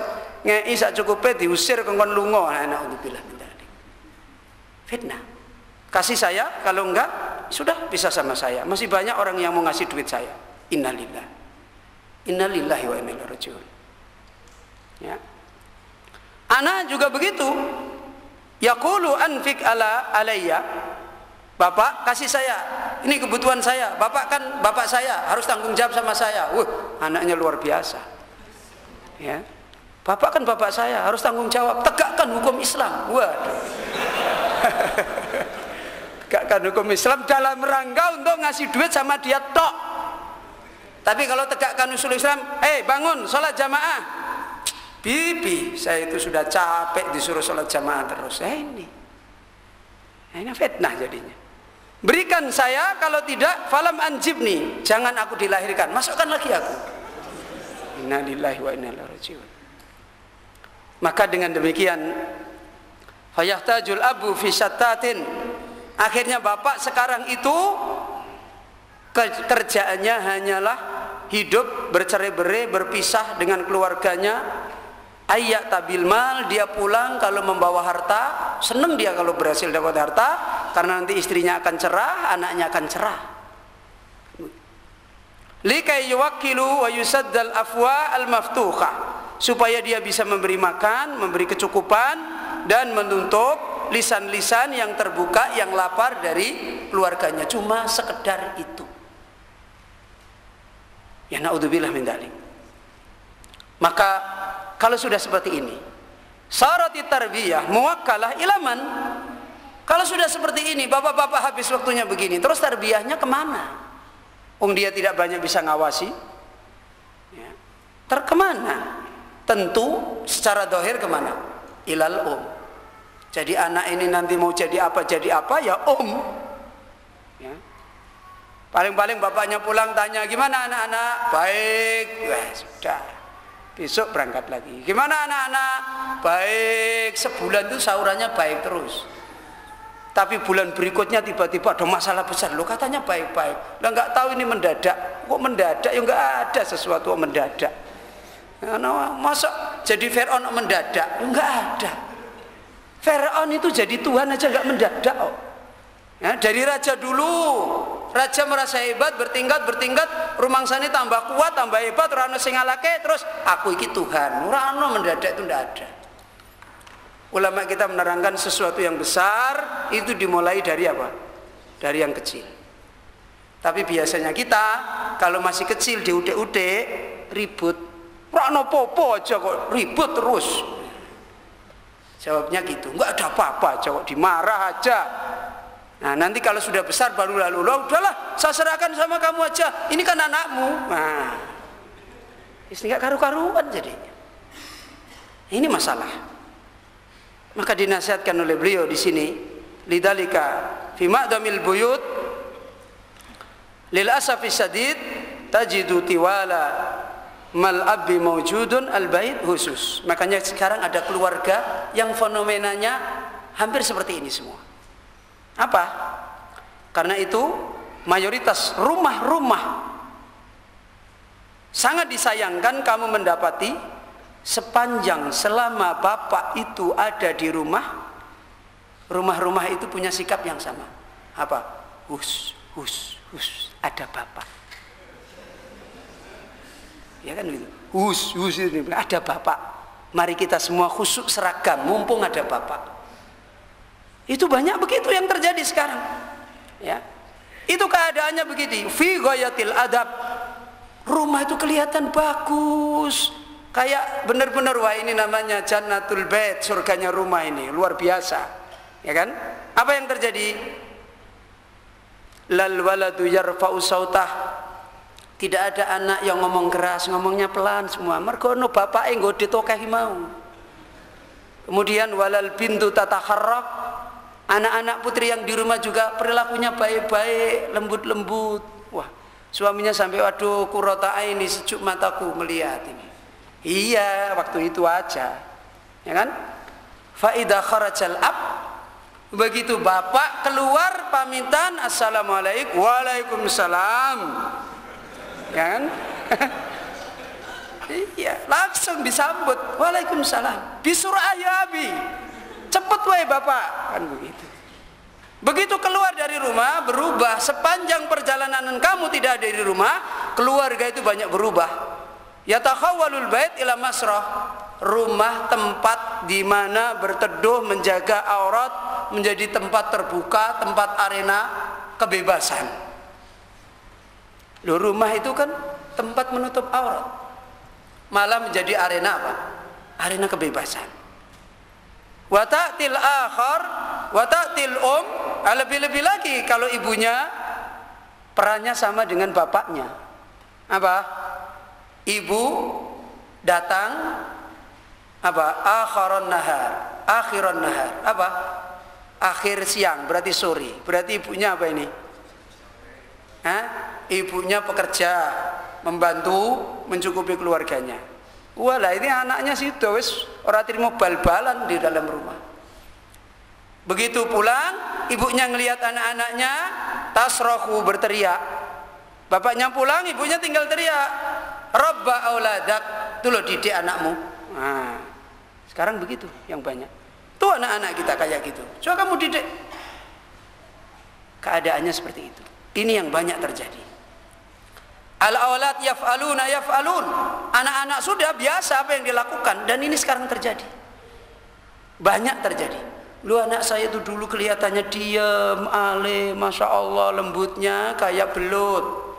S1: ngei sak cukupe diusir kongkon lunga. Naudzubillah min dzalik. Fitnah. Kasih saya, kalau enggak sudah bisa sama saya. Masih banyak orang yang mau ngasih duit saya. Innalillah. Innalillahi wa inna ilaihi raji'un. Ya. Anak juga begitu. Yaqulu anfik alayya. Bapak kasih saya, ini kebutuhan saya. Bapak kan bapak saya, harus tanggung jawab sama saya. Anaknya luar biasa. Ya. Bapak kan bapak saya, harus tanggung jawab. Tegakkan hukum Islam. Waduh. Tegakkan hukum Islam dalam rangka untuk ngasih duit sama dia tok. Tapi kalau tegakkan usul Islam, bangun sholat jamaah. Bibi, saya itu sudah capek disuruh sholat jamaah terus. Ini fitnah jadinya. Berikan saya, kalau tidak falam anjibni, jangan aku dilahirkan, masukkan lagi aku. Innalillahi wa inna ilaihi raji'un. Maka dengan demikian, fayahtajul abu fi syattatin. Akhirnya bapak sekarang itu kerjaannya hanyalah hidup bercerai-berai, berpisah dengan keluarganya. Ayat tabil mal, dia pulang kalau membawa harta, senang dia kalau berhasil dapat harta, karena nanti istrinya akan cerah, anaknya akan cerah. Likai yuwakkilu wa yusaddal afwa al maftuha, supaya dia bisa memberi makan, memberi kecukupan, dan menutup lisan-lisan yang terbuka, yang lapar dari keluarganya. Cuma sekedar itu. Ya naudzubillah min dzalik. Maka kalau sudah seperti ini, syarati tarbiyah muwakkalah ilaman. Kalau sudah seperti ini, bapak-bapak habis waktunya begini, terus tarbiyahnya kemana? Dia tidak banyak bisa ngawasi, ya. Kemana? Tentu secara dohir kemana? Ilal Jadi anak ini nanti mau jadi apa ya ya. Paling-paling bapaknya pulang tanya, gimana anak-anak? Baik. Wah, sudah. Besok berangkat lagi. Gimana anak-anak? Baik. Sebulan itu saurannya baik terus. Tapi bulan berikutnya tiba-tiba ada masalah besar. Loh, katanya baik-baik. Lah nggak tahu ini mendadak. Kok mendadak? Ya nggak ada sesuatu mendadak. Nah, masa jadi Fir'aun mendadak? Ya nggak ada. Fir'aun itu jadi Tuhan aja nggak mendadak. Ya, dari raja dulu, raja merasa hebat, bertingkat, rumangsane tambah kuat, tambah hebat, rano sing ngalake, terus aku iki Tuhan. Rano mendadak itu ndak ada. Ulama kita menerangkan sesuatu yang besar itu dimulai dari apa? Dari yang kecil. Tapi biasanya kita kalau masih kecil diudik-udik ribut. Rano popo aja kok ribut terus. Jawabnya gitu, enggak ada apa-apa aja kok, dimarah aja. Nah nanti kalau sudah besar baru lalu, udahlah saya serahkan sama kamu aja, ini kan anakmu. Nah istri nggak karu-karuan jadinya. Ini masalah. Maka dinasihatkan oleh beliau di sini, lidzalika fi ma'damil buyut lil asafi syadid tajidu tiwala mal abbi mawjudun al bait khusus. Makanya sekarang ada keluarga yang fenomenanya hampir seperti ini semua. Apa? Karena itu mayoritas rumah-rumah sangat disayangkan kamu mendapati sepanjang selama bapak itu ada di rumah, rumah-rumah itu punya sikap yang sama. Apa? Hus, ada bapak. Ya kan gitu. Hus ini ada bapak. Mari kita semua khusyuk seragam, mumpung ada bapak. Itu banyak begitu yang terjadi sekarang. Ya. Itu keadaannya begitu. Fi ghayatil adab. Rumah itu kelihatan bagus. Kayak benar-benar wah ini namanya jannatul bait, surganya rumah ini, luar biasa. Ya kan? Apa yang terjadi? Lal waladu yarfa'u sautah. Tidak ada anak yang ngomong keras, ngomongnya pelan semua. Mergo ono bapake nggo ditokehi mau. Kemudian walal bintu tatakharrak. Anak-anak putri yang di rumah juga perilakunya baik-baik, lembut-lembut. Wah, suaminya sampai waduh qurrata aini, sejuk mataku melihat ini. Iya, waktu itu aja. Ya kan? Fa idza kharajal ab, begitu bapak keluar pamitan assalamualaikum, waalaikumsalam. Ya kan? Iya, langsung disambut waalaikumsalam. Bisur'a ya abi. Cepet wae bapak, kan begitu. Begitu keluar dari rumah berubah. Sepanjang perjalanan kamu tidak ada di rumah, keluarga itu banyak berubah. Yatakhawwalul bait ila masrah. Rumah tempat di mana berteduh, menjaga aurat, menjadi tempat terbuka, tempat arena kebebasan. Loh, rumah itu kan tempat menutup aurat, malah menjadi arena apa? Arena kebebasan. Wa ta'til akhar wa ta'til lebih-lebih lagi kalau ibunya perannya sama dengan bapaknya. Apa? Ibu datang apa? Akhiron nahar. Apa? Akhir siang berarti sore. Berarti ibunya apa ini? Hah? Ibunya pekerja, membantu mencukupi keluarganya. Walah ini anaknya situ wis ora trimo bal-balan di dalam rumah. Begitu pulang, ibunya ngelihat anak-anaknya tasrahu berteriak. Bapaknya pulang, ibunya tinggal teriak, Rabba auladak, tuh lo didik anakmu. Nah, sekarang begitu yang banyak. Tuh anak-anak kita kayak gitu. Coba kamu didik. Keadaannya seperti itu. Ini yang banyak terjadi. Al-aulad yaf'aluna yaf'alun. Anak-anak sudah biasa apa yang dilakukan, dan ini sekarang terjadi. Banyak terjadi. Lu anak saya itu dulu kelihatannya diam, alim, masya Allah lembutnya kayak belut.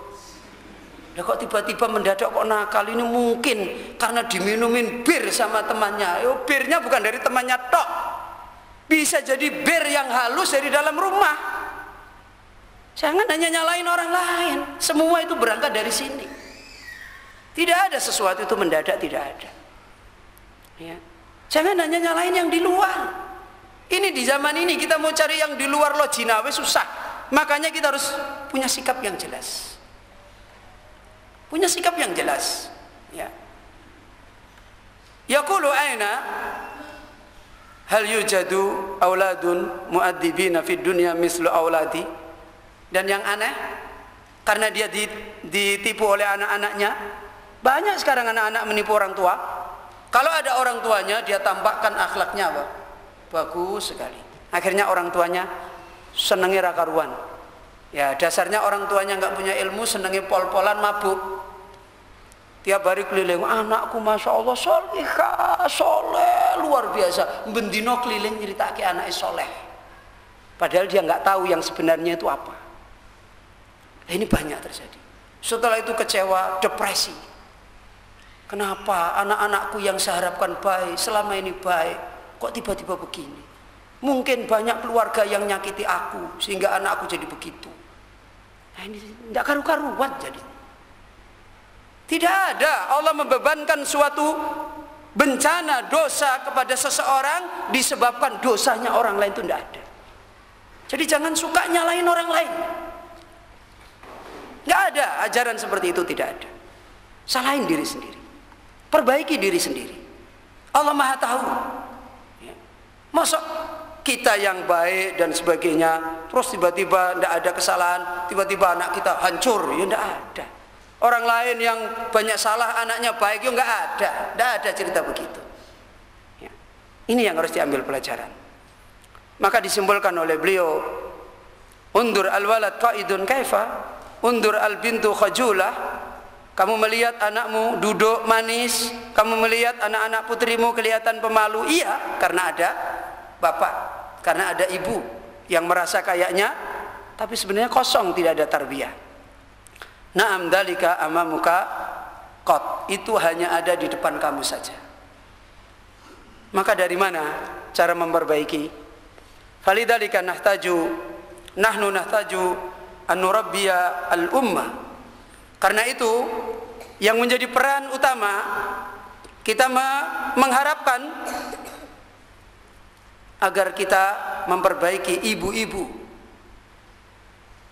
S1: Ya kok tiba-tiba mendadak kok nakal? Ini mungkin karena diminumin bir sama temannya. Yo, birnya bukan dari temannya tok. Bisa jadi bir yang halus dari dalam rumah. Jangan hanya nyalain orang lain. Semua itu berangkat dari sini. Tidak ada sesuatu itu mendadak, tidak ada. Ya. Jangan hanya nyalain yang di luar. Ini di zaman ini kita mau cari yang di luar lo jinawe susah. Makanya kita harus punya sikap yang jelas. Punya sikap yang jelas. Ya. Yaqulu aina hal yujadu auladun mu'addibina fid dunya mislu auladi. Dan yang aneh, karena dia ditipu oleh anak-anaknya, banyak sekarang anak-anak menipu orang tua. Kalau ada orang tuanya, dia tampakkan akhlaknya apa? Bagus sekali. Akhirnya orang tuanya senengi rakaruan. Ya, dasarnya orang tuanya nggak punya ilmu, senengi pol-polan, mabuk. Tiap hari keliling, anakku masya Allah solihah, soleh, luar biasa. Bendino keliling nyeritake anaknya soleh. Padahal dia nggak tahu yang sebenarnya itu apa. Nah, ini banyak terjadi. Setelah itu kecewa, depresi. Kenapa anak-anakku yang saya harapkan baik, selama ini baik, kok tiba-tiba begini? Mungkin banyak keluarga yang nyakiti aku, sehingga anakku jadi begitu. Nah, ini tidak karu-karuan jadi. Tidak ada Allah membebankan suatu bencana dosa kepada seseorang disebabkan dosanya orang lain, itu tidak ada. Jadi jangan suka nyalain orang lain. Tidak ada ajaran seperti itu, tidak ada. Salahin diri sendiri, perbaiki diri sendiri. Allah Maha tahu. Ya. Masa kita yang baik dan sebagainya, terus tiba-tiba tidak ada kesalahan, tiba-tiba anak kita hancur, ya tidak ada. Orang lain yang banyak salah anaknya baik, ya nggak ada, tidak ada cerita begitu. Ya. Ini yang harus diambil pelajaran. Maka disimpulkan oleh beliau, undur al-walad qaidun kaifa, undur al-bintu khajulah. Kamu melihat anakmu duduk manis, kamu melihat anak-anak putrimu kelihatan pemalu. Iya, karena ada bapak, karena ada ibu yang merasa kayaknya, tapi sebenarnya kosong, tidak ada tarbiyah. Na'am dalika amamuka qat, itu hanya ada di depan kamu saja. Maka dari mana cara memperbaiki? Falidhalika nahnu nahtaju an nurabbiya al ummah. Karena itu yang menjadi peran utama kita mengharapkan agar kita memperbaiki ibu-ibu.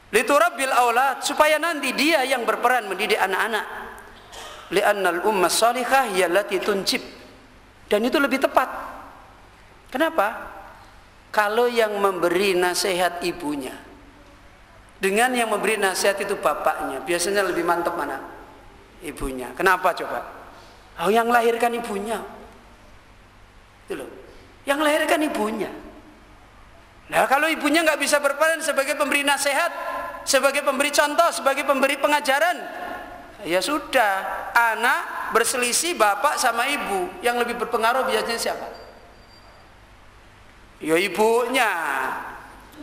S1: Liturabbil aulad, supaya nanti dia yang berperan mendidik anak-anak. Li'annal ummah salihah yallati tunjib. Dan itu lebih tepat. Kenapa? Kalau yang memberi nasihat ibunya, dengan yang memberi nasihat itu bapaknya, biasanya lebih mantap mana? Ibunya. Kenapa coba? Oh, yang lahirkan ibunya. Itu loh. Yang lahirkan ibunya. Nah, kalau ibunya nggak bisa berperan sebagai pemberi nasihat, sebagai pemberi contoh, sebagai pemberi pengajaran, ya sudah, anak berselisih bapak sama ibu, yang lebih berpengaruh biasanya siapa? Ya ibunya.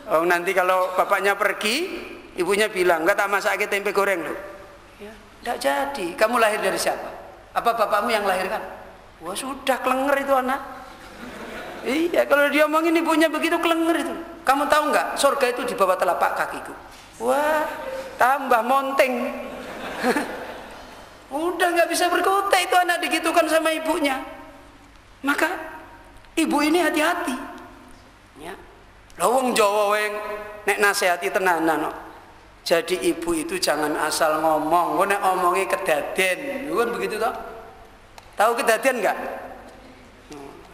S1: Oh, nanti kalau bapaknya pergi, ibunya bilang, nggak tak masak tempe goreng loh. Ya, nggak jadi. Kamu lahir dari siapa? Apa bapakmu yang lahirkan? Wah sudah, kelenger itu anak. Iya, kalau dia omongin ibunya begitu, kelenger itu. Kamu tahu nggak? Surga itu di bawah telapak kakiku. Wah, tambah monteng. Udah nggak bisa berkutik itu anak digitukan sama ibunya. Maka ibu ini hati-hati. Ya. Lawang Jawa weng nek nasihati tenanan. No. Jadi ibu itu jangan asal ngomong. Nek ngomongnya kedaden, kan begitu toh? Tahu kedaden nggak?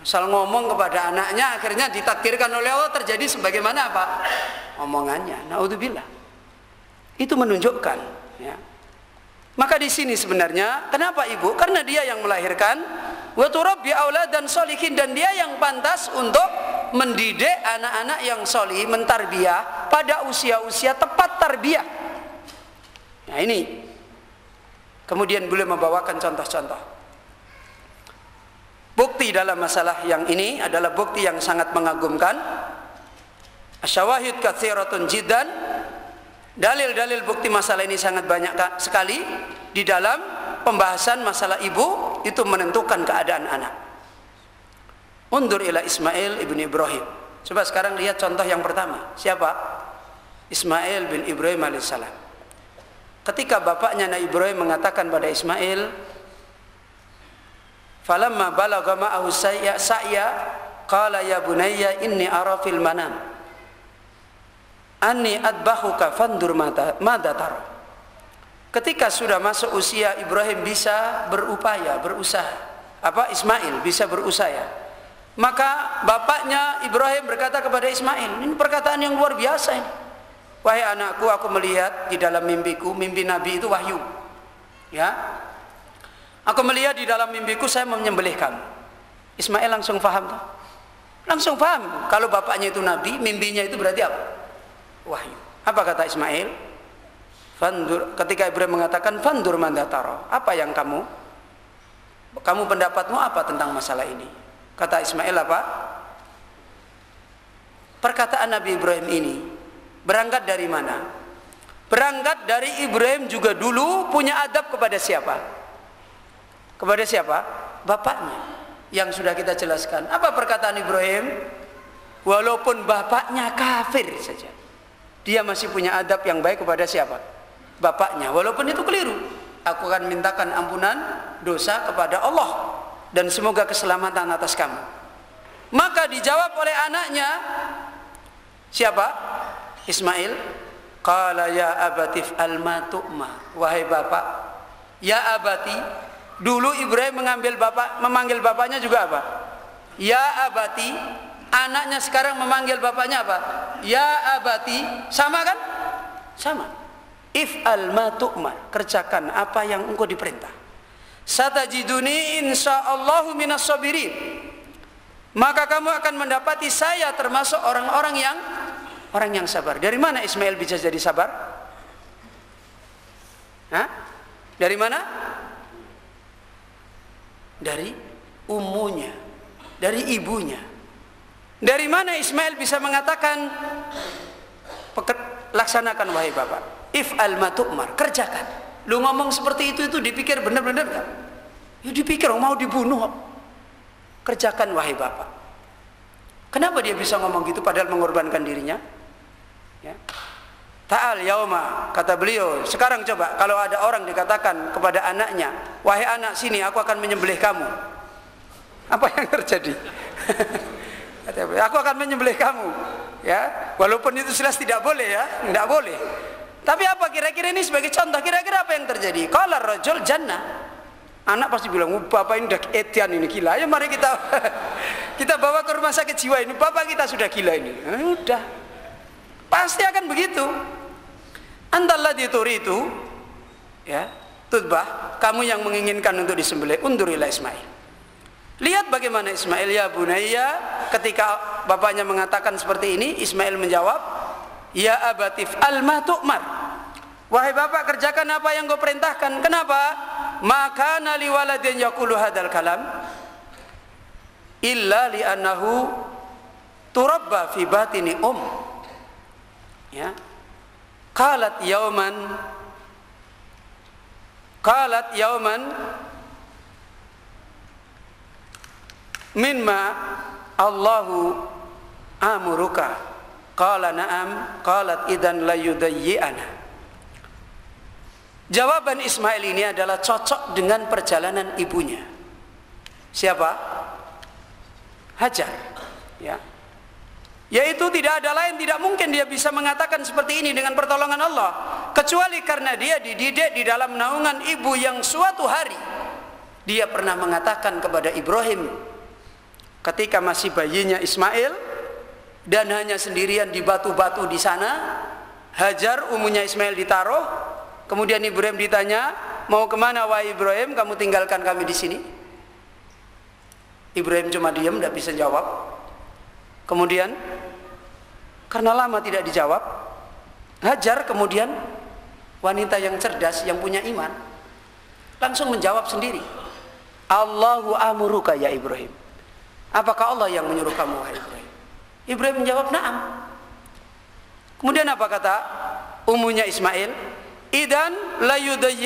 S1: Asal ngomong kepada anaknya, akhirnya ditakdirkan oleh Allah terjadi sebagaimana apa? Omongannya. Naudzubillah. Itu menunjukkan, ya, Maka di sini sebenarnya kenapa ibu? Karena dia yang melahirkan, wa turabbi auladan sholihin, dan dia yang pantas untuk mendidik anak-anak yang solih, mentarbiyah pada usia-usia tepat tarbiyah. Nah ini. Kemudian boleh membawakan contoh-contoh. Bukti dalam masalah yang ini adalah bukti yang sangat mengagumkan. Asyawahid katsiratun jiddan. Dalil-dalil bukti masalah ini sangat banyak sekali di dalam pembahasan masalah ibu itu menentukan keadaan anak. Undur ila Ismail ibn Ibrahim. Coba sekarang lihat contoh yang pertama. Siapa? Ismail bin Ibrahim alaihissalam. Ketika bapaknya Nabi Ibrahim mengatakan pada Ismail, falamma balagha ma'ahu sa'ya qala ya bunayya inni ara fil manam anni adbahuka fandur madza tara. Ketika sudah masuk usia Ibrahim bisa berupaya, berusaha. Ismail bisa berusaha. Maka bapaknya Ibrahim berkata kepada Ismail, ini perkataan yang luar biasa ini. Wahai anakku, aku melihat di dalam mimpiku, mimpi Nabi itu wahyu. Ya. Aku melihat di dalam mimpiku saya menyembelih kamu. Ismail langsung paham tuh. Langsung paham kalau bapaknya itu Nabi, mimpinya itu berarti apa? Wahyu. Apa kata Ismail? Fandur, ketika Ibrahim mengatakan fandur madza tara, apa yang kamu pendapatmu apa tentang masalah ini? Kata Ismail apa? Perkataan Nabi Ibrahim ini berangkat dari mana? Berangkat dari Ibrahim juga dulu punya adab kepada siapa? Kepada siapa? Bapaknya. Yang sudah kita jelaskan. Apa perkataan Ibrahim? Walaupun bapaknya kafir saja, dia masih punya adab yang baik kepada siapa? Bapaknya. Walaupun itu keliru. Aku akan mintakan ampunan dosa kepada Allah dan semoga keselamatan atas kamu. Maka dijawab oleh anaknya, siapa? Ismail. Qala ya abatif alma tu'ma. Wahai bapak, ya abati. Dulu Ibrahim memanggil bapaknya juga apa? Ya abati. Anaknya sekarang memanggil bapaknya apa? Ya abati. Sama kan? Sama. If'al ma tu'mar. Kerjakan apa yang engkau diperintah. Satajiduni insyaallahu minas sabirin. Maka kamu akan mendapati saya termasuk orang yang sabar. Dari mana Ismail bisa jadi sabar? Hah? Dari mana? Dari umunya, dari ibunya. Dari mana Ismail bisa mengatakan laksanakan wahai bapak, if'al ma tu'mar, kerjakan. Lu ngomong seperti itu dipikir benar-benar kan? Ya dipikir mau dibunuh. Kerjakan wahai bapak. Kenapa dia bisa ngomong gitu padahal mengorbankan dirinya? Ya. Ta'al yauma, kata beliau, sekarang coba kalau ada orang dikatakan kepada anaknya, wahai anak sini aku akan menyembelih kamu. Apa yang terjadi? Aku akan menyembelih kamu. Ya, walaupun itu jelas tidak boleh ya, tidak boleh. Tapi apa kira-kira ini sebagai contoh, kira-kira apa yang terjadi? Qala rajul jannah. Anak pasti bilang, bapak ini udah etian ini, gila. Ayo mari kita bawa ke rumah sakit jiwa ini, bapak kita sudah gila ini. Udah. Pasti akan begitu. Antalladzi turidu, ya, tudbah, kamu yang menginginkan untuk disembelih, undur ila Ismail. Lihat bagaimana Ismail, ya bunayya, ketika bapaknya mengatakan seperti ini, Ismail menjawab, ya abatif alma tu'mar. Wahai bapak, kerjakan apa yang kau perintahkan. Kenapa? Maka nali waladin yaqulu hadzal kalam illa li annahu turabba fi batini ya. Qalat yauman minma Allahu amuruka. Qala na'am. Qalat idan la yudayyi'ana. Jawaban Ismail ini adalah cocok dengan perjalanan ibunya. Siapa? Hajar. Ya. Yaitu tidak ada lain, tidak mungkin dia bisa mengatakan seperti ini dengan pertolongan Allah, kecuali karena dia dididik di dalam naungan ibu yang suatu hari dia pernah mengatakan kepada Ibrahim ketika masih bayinya Ismail dan hanya sendirian di batu-batu di sana. Hajar, umunya Ismail ditaruh. Kemudian Ibrahim ditanya, mau kemana wahai Ibrahim, kamu tinggalkan kami di sini? Ibrahim cuma diam, tidak bisa jawab. Kemudian karena lama tidak dijawab, Hajar kemudian wanita yang cerdas, yang punya iman, langsung menjawab sendiri. Allahu amuruka ya Ibrahim. Apakah Allah yang menyuruh kamu wahai Ibrahim? Ibrahim menjawab na'am. Kemudian apa kata umunya Ismail? Idan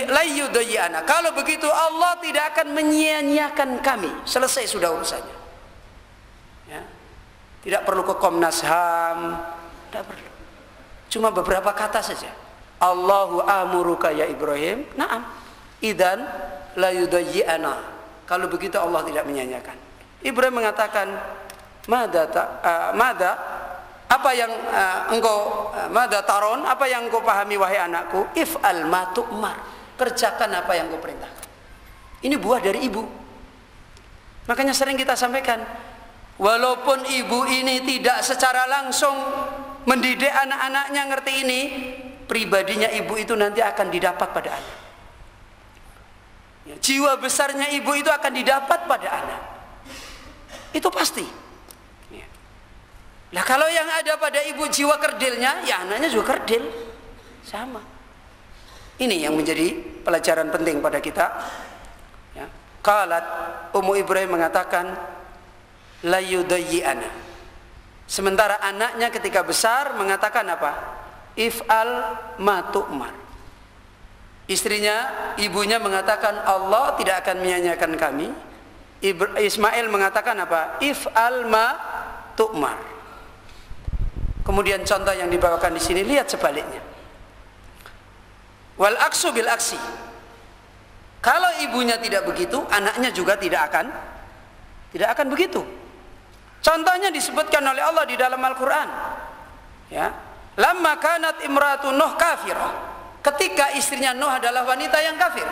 S1: layudayyi'ana. Kalau begitu Allah tidak akan menyia-nyiakan kami. Selesai sudah urusannya. Ya. Tidak perlu ke Komnas HAM, tidak perlu. Cuma beberapa kata saja. Allahu amuruka ya Ibrahim. Na'am. Idan layudayyi'ana. Kalau begitu Allah tidak menyia-nyiakan. Ibrahim mengatakan, Mada, apa yang engkau mada taron, apa yang engkau pahami wahai anakku? If'al ma tu'mar, kerjakan apa yang engkau perintahkan. Ini buah dari ibu. Makanya sering kita sampaikan, walaupun ibu ini tidak secara langsung mendidik anak-anaknya ngerti ini, pribadinya ibu itu nanti akan didapat pada anak. Jiwa besarnya ibu itu akan didapat pada anak. Itu pasti. Nah kalau yang ada pada ibu jiwa kerdilnya, ya anaknya juga kerdil, sama. Ini yang menjadi pelajaran penting pada kita. Ya. Qalat, Ummu Ibrahim mengatakan, la yudayyi'ana. Sementara anaknya ketika besar mengatakan apa? If'al ma tu'mar. Istrinya, ibunya mengatakan Allah tidak akan menyia-nyiakan kami. Ismail mengatakan apa? If'al ma tu'mar. Kemudian contoh yang dibawakan di sini, lihat sebaliknya. Wal aksu bil aksi. Kalau ibunya tidak begitu, anaknya juga tidak akan begitu. Contohnya disebutkan oleh Allah di dalam Al-Qur'an. Ya. Lamma kanat imratu Nuh kafirah. Ketika istrinya Nuh adalah wanita yang kafir.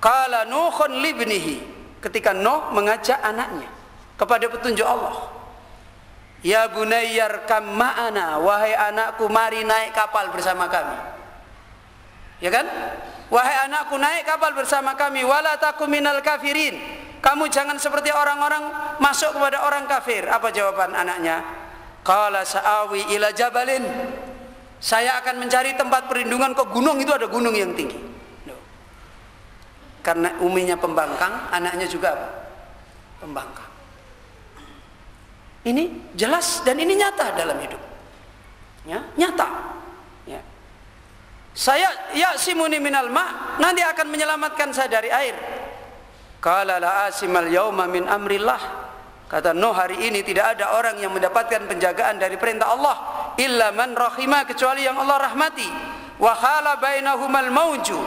S1: Qala Nuhun libnihi. Ketika Nuh mengajak anaknya kepada petunjuk Allah. Ya bunayyar kam ma'ana, wahai anakku mari naik kapal bersama kami. Ya kan? Wahai anakku naik kapal bersama kami, wala takum minal kafirin. Kamu jangan seperti orang-orang masuk kepada orang kafir. Apa jawaban anaknya? Qala sa'awi ila jabalin. Saya akan mencari tempat perlindungan ke gunung, itu ada gunung yang tinggi. Karena uminya pembangkang, anaknya juga apa? Pembangkang. Ini jelas dan ini nyata dalam hidup. Ya, nyata. Ya. Saya ya'simuni minal ma', nanti akan menyelamatkan saya dari air. Qala la asimal yauma min amrillah. Kata Nuh, hari ini tidak ada orang yang mendapatkan penjagaan dari perintah Allah illa man rahimah, kecuali yang Allah rahmati. Wa khala bainahumal mauju.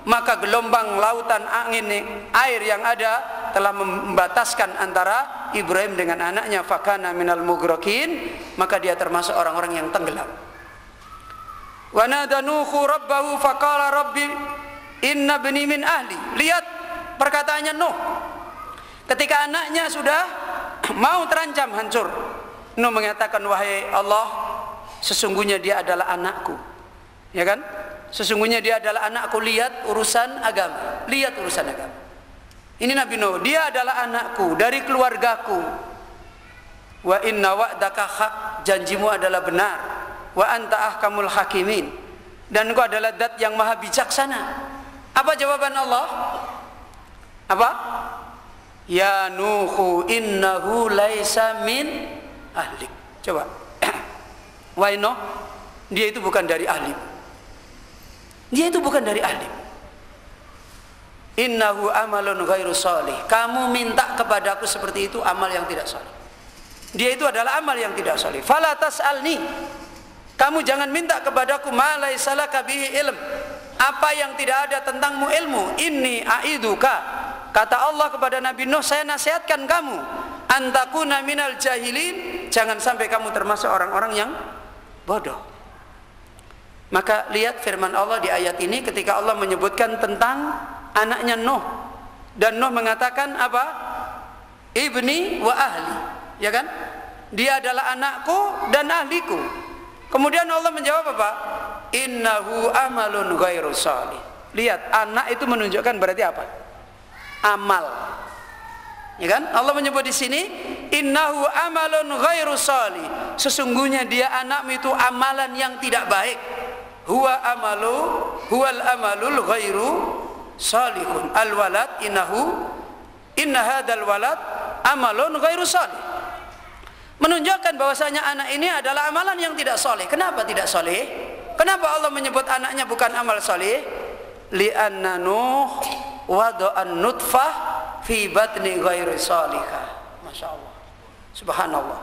S1: Maka gelombang lautan angin air yang ada telah membataskan antara Ibrahim dengan anaknya. Fakana minal mughrakin, maka dia termasuk orang-orang yang tenggelam. Wa nada Nuhu rabbahu faqala rabbi inna bani min ahli. Lihat perkataannya Nuh ketika anaknya sudah mau terancam hancur. Nuh mengatakan, wahai Allah, sesungguhnya dia adalah anakku. Ya kan? Sesungguhnya dia adalah anakku. Lihat urusan agama. Lihat urusan agama. Ini Nabi Nuh, dia adalah anakku dari keluargaku. Wa inna wa'daka haq, janjimu adalah benar. Wa anta ahkamul hakimin, dan engkau adalah zat yang maha bijaksana. Apa jawaban Allah? Apa? Ya Nuhu innahu laisa min ahlik. Coba. Wahai Nuh, dia itu bukan dari ahli. Dia itu bukan dari ahli. Innahu amalun ghairu sholih. Kamu minta kepadaku seperti itu amal yang tidak sholih. Dia itu adalah amal yang tidak sholih. Fala tas'alni. Kamu jangan minta kepadaku ma laisa laka bihi ilm. Apa yang tidak ada tentangmu ilmu. Inni aiduka. Kata Allah kepada Nabi Nuh, saya nasihatkan kamu antakuna minal jahilin, jangan sampai kamu termasuk orang-orang yang bodoh. Maka lihat firman Allah di ayat ini ketika Allah menyebutkan tentang anaknya Nuh, dan Nuh mengatakan apa? Ibni wa ahli, ya kan? Dia adalah anakku dan ahliku. Kemudian Allah menjawab apa? Innahu amalun ghairu sholih. Lihat, anak itu menunjukkan berarti apa? Amal. Ya kan? Allah menyebut di sini, innahu amalun ghairu salih. Sesungguhnya dia anakmu itu amalan yang tidak baik. Huwal amalul ghairu salihun. Al walad inna hadzal walad amalun ghairu salih. Menunjukkan bahwasanya anak ini adalah amalan yang tidak soleh. Kenapa tidak soleh? Kenapa Allah menyebut anaknya bukan amal soleh? Li'anna Nuh wada'an nutfah fi batni ghairi salihah. Masya Allah, subhanallah.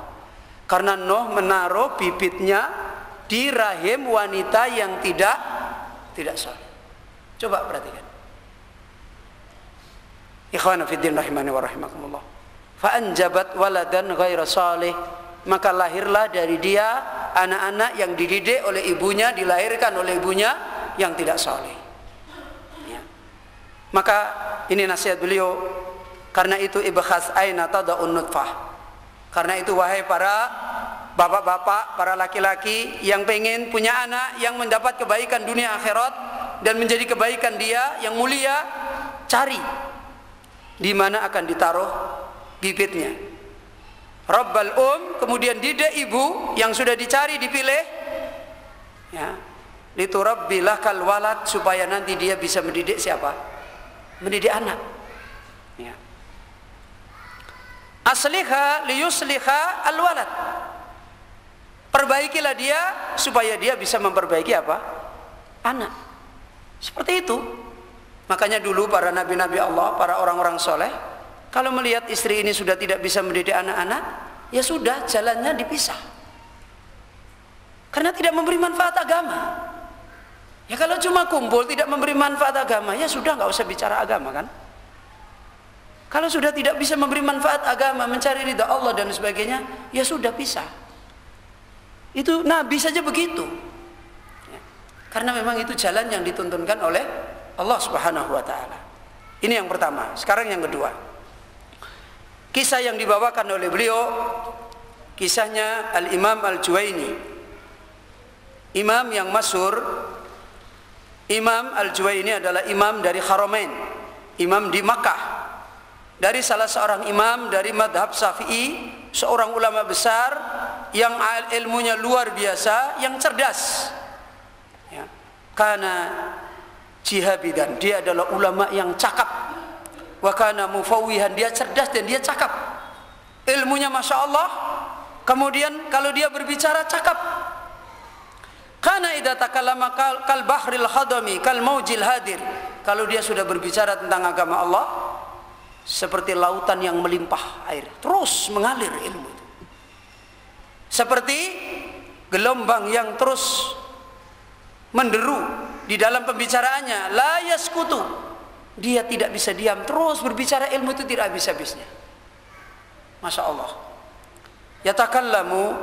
S1: Karena Nuh menaruh bibitnya di rahim wanita yang tidak soleh. Coba perhatikan. Ikhwana fiddin rahimani wa rahimakumullah. Fa'anjabat waladan ghaira salih, maka lahirlah dari dia anak-anak yang dididik oleh ibunya, dilahirkan oleh ibunya yang tidak saleh. Ya. Maka ini nasihat beliau, karena itu ibkhas aina tada'un nutfah. Karena itu wahai para bapak-bapak, para laki-laki yang pengen punya anak yang mendapat kebaikan dunia akhirat dan menjadi kebaikan dia yang mulia, cari di mana akan ditaruh bibitnya. Rabbal kemudian didik ibu yang sudah dicari, dipilih, ya, liturabbilah kal walad, supaya nanti dia bisa mendidik siapa? Mendidik anak. Ya. Asliha liyusliha al walad. Perbaikilah dia supaya dia bisa memperbaiki apa? Anak. Seperti itu. Makanya dulu para nabi-nabi Allah, para orang-orang soleh, kalau melihat istri ini sudah tidak bisa mendidik anak-anak, ya sudah, jalannya dipisah. Karena tidak memberi manfaat agama. Ya kalau cuma kumpul tidak memberi manfaat agama, ya sudah, nggak usah bicara agama kan. Kalau sudah tidak bisa memberi manfaat agama, mencari ridha Allah dan sebagainya, ya sudah, pisah. Itu Nabi saja begitu. Ya. Karena memang itu jalan yang dituntunkan oleh Allah Subhanahu wa ta'ala. Ini yang pertama. Sekarang yang kedua. Kisah yang dibawakan oleh beliau, kisahnya Al-Imam Al-Juwaini, imam yang masyhur. Imam Al-Juwaini adalah imam dari Haramain, imam di Makkah, dari salah seorang imam dari madhab Syafi'i, seorang ulama besar yang ilmunya luar biasa, yang cerdas, ya. Karena jihabidan, dia adalah ulama yang cakap. Wa kana mufawwihan, dia cerdas dan dia cakap, ilmunya masya Allah. Kemudian kalau dia berbicara cakap. Kana idza takallama kal bahril khadami kal maujil hadir, kalau dia sudah berbicara tentang agama Allah seperti lautan yang melimpah air, terus mengalir ilmu itu. Seperti gelombang yang terus menderu di dalam pembicaraannya, la yaskutu, dia tidak bisa diam, terus berbicara, ilmu itu tidak habis-habisnya. Masya Allah. Yatakallamu